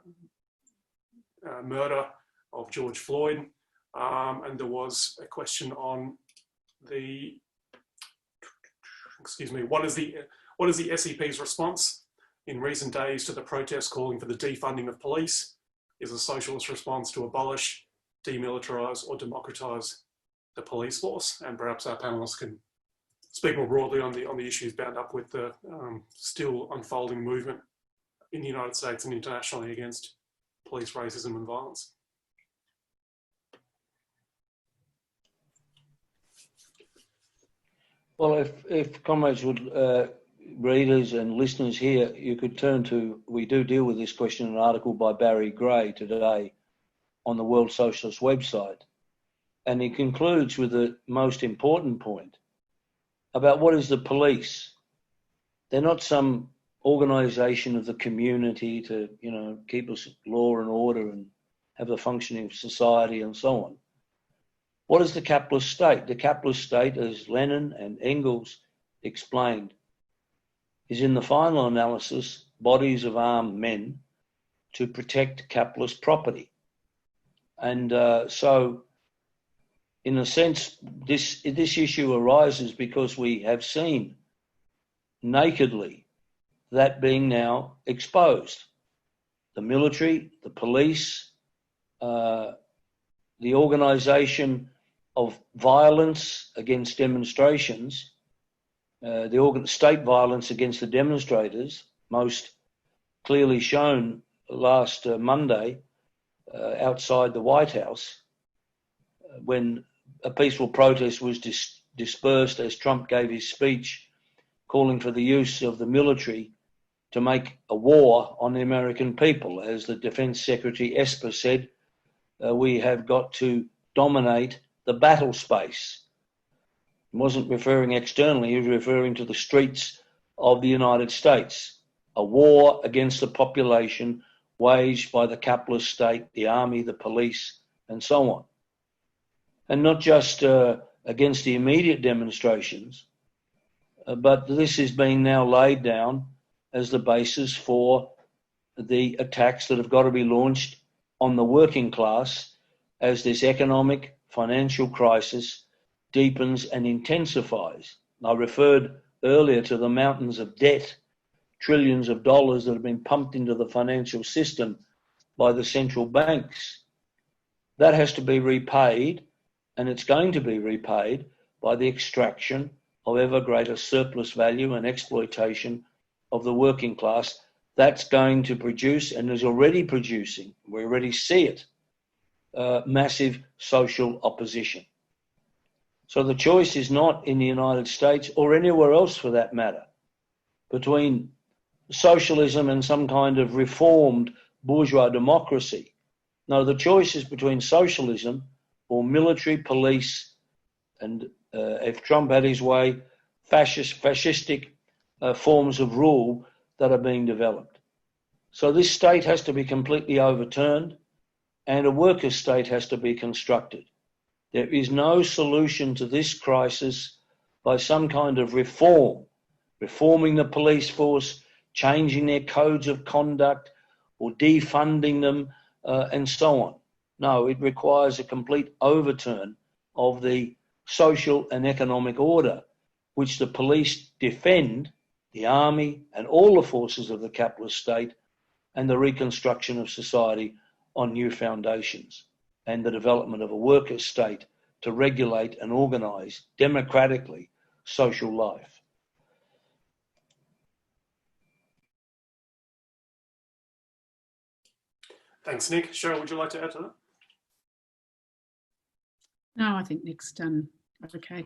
murder of George Floyd, and there was a question on the, what is the SEP's response in recent days to the protests calling for the defunding of police? Is a socialist response to abolish, demilitarise or democratise the police force? And perhaps our panellists can speak more broadly on the issues bound up with the still unfolding movement in the United States and internationally against police racism and violence. Well, if comrades would, readers and listeners here, you could turn to, we do deal with this question in an article by Barry Gray today on the World Socialist website. And he concludes with the most important point about what is the police. They're not some organisation of the community to, keep us law and order and have the functioning of society and so on. What is the capitalist state? The capitalist state, as Lenin and Engels explained, is in the final analysis bodies of armed men to protect capitalist property. And so, in a sense, this issue arises because we have seen nakedly that being now exposed. The military, the police, the organisation of violence against demonstrations, the state violence against the demonstrators, most clearly shown last Monday outside the White House, when a peaceful protest was dispersed as Trump gave his speech calling for the use of the military to make a war on the American people. As the Defense Secretary Esper said, we have got to dominate the battle space. He wasn't referring externally, he was referring to the streets of the United States. A war against a population waged by the capitalist state, the army, the police, and so on. And not just against the immediate demonstrations, but this is being now laid down as the basis for the attacks that have got to be launched on the working class as this economic, financial crisis deepens and intensifies. I referred earlier to the mountains of debt, trillions of dollars that have been pumped into the financial system by the central banks. That has to be repaid, and it's going to be repaid by the extraction of ever greater surplus value and exploitation of the working class. That's going to produce, and is already producing, we already see it, massive social opposition. So the choice is not in the United States or anywhere else for that matter between socialism and some kind of reformed bourgeois democracy. No, the choice is between socialism or military, police, and if Trump had his way, fascistic forms of rule that are being developed. So this state has to be completely overturned and a worker state has to be constructed. There is no solution to this crisis by some kind of reforming the police force, changing their codes of conduct or defunding them and so on. No, it requires a complete overturn of the social and economic order which the police defend, the army and all the forces of the capitalist state, and the reconstruction of society on new foundations, and the development of a worker state to regulate and organise democratically social life. Thanks, Nick. Cheryl, would you like to add to that? No, I think Nick's done okay.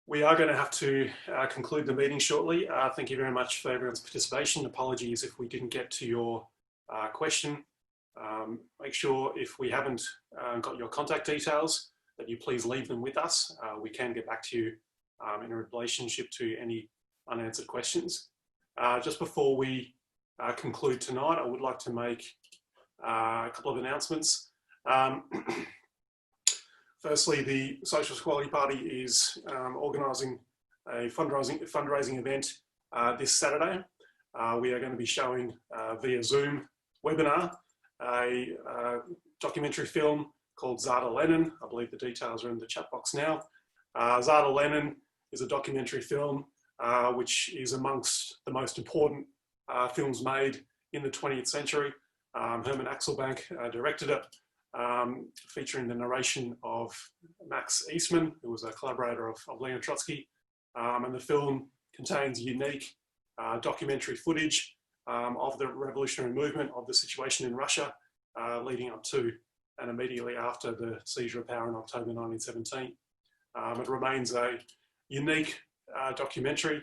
We are going to have to conclude the meeting shortly. Thank you very much for everyone's participation. Apologies if we didn't get to your question. Make sure if we haven't got your contact details that you please leave them with us. We can get back to you in relationship to any unanswered questions. Just before we conclude tonight, I would like to make a couple of announcements. Firstly, the Socialist Equality Party is organising a fundraising event this Saturday. We are going to be showing via Zoom webinar a documentary film called Zada Lenin. I believe the details are in the chat box now. Zada Lenin is a documentary film which is amongst the most important films made in the 20th century. Herman Axelbank directed it, featuring the narration of Max Eastman, who was a collaborator of Leon Trotsky. And the film contains unique documentary footage of the revolutionary movement, of the situation in Russia, leading up to and immediately after the seizure of power in October 1917. It remains a unique documentary,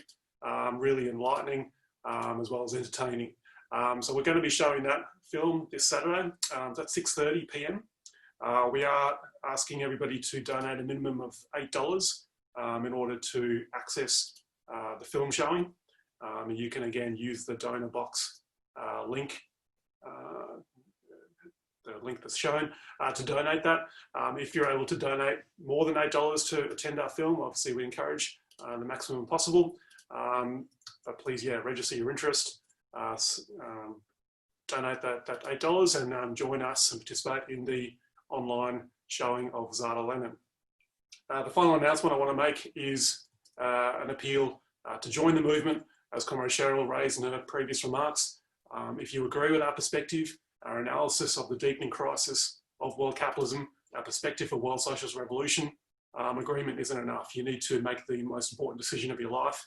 really enlightening, as well as entertaining. So we're going to be showing that film this Saturday at 6:30 p.m. We are asking everybody to donate a minimum of $8 in order to access the film showing. And you can again use the donor box link, the link that's shown, to donate that. If you're able to donate more than $8 to attend our film, obviously we encourage the maximum possible. But please, register your interest, donate that $8 and join us and participate in the online showing of Zada Lenin. The final announcement I want to make is an appeal to join the movement, as Comrade Cheryl raised in her previous remarks. If you agree with our perspective, our analysis of the deepening crisis of world capitalism, our perspective of world socialist revolution, agreement isn't enough. You need to make the most important decision of your life.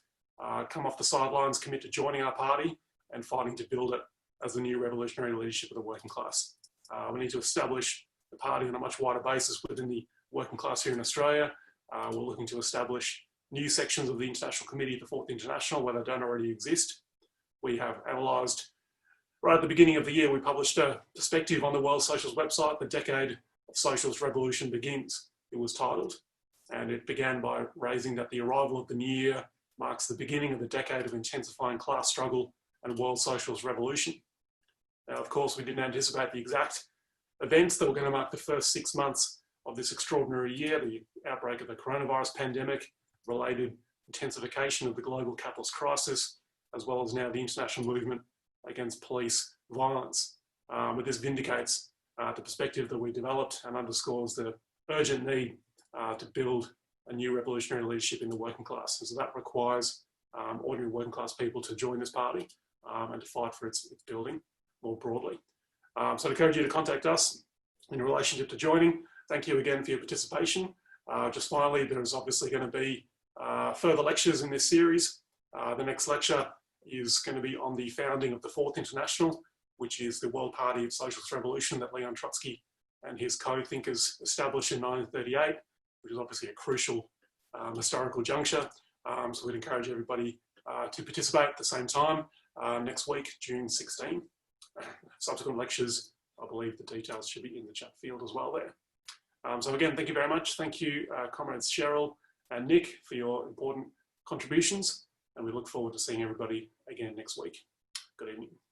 Come off the sidelines, commit to joining our party and fighting to build it as the new revolutionary leadership of the working class. We need to establish the party on a much wider basis within the working class here in Australia. We're looking to establish new sections of the International Committee, the Fourth International, where they don't already exist. We have analysed, right at the beginning of the year, we published a perspective on the World Socialist website, The Decade of Socialist Revolution Begins, it was titled. And it began by raising that the arrival of the new year marks the beginning of the decade of intensifying class struggle and world socialist revolution. Now, of course, we didn't anticipate the exact events that were going to mark the first 6 months of this extraordinary year, the outbreak of the coronavirus pandemic, related intensification of the global capitalist crisis, as well as now the international movement against police violence. But this vindicates the perspective that we developed and underscores the urgent need to build a new revolutionary leadership in the working class. And so that requires ordinary working class people to join this party and to fight for its building more broadly. So I encourage you to contact us in relationship to joining. Thank you again for your participation. Just finally, there's obviously going to be further lectures in this series. The next lecture is going to be on the founding of the Fourth International, which is the World Party of Socialist Revolution that Leon Trotsky and his co-thinkers established in 1938, which is obviously a crucial historical juncture. So we'd encourage everybody to participate at the same time next week, June 16. Subsequent lectures, I believe the details should be in the chat field as well there. So again, thank you very much. Thank you, comrades Cheryl and Nick, for your important contributions. And we look forward to seeing everybody again next week. Good evening.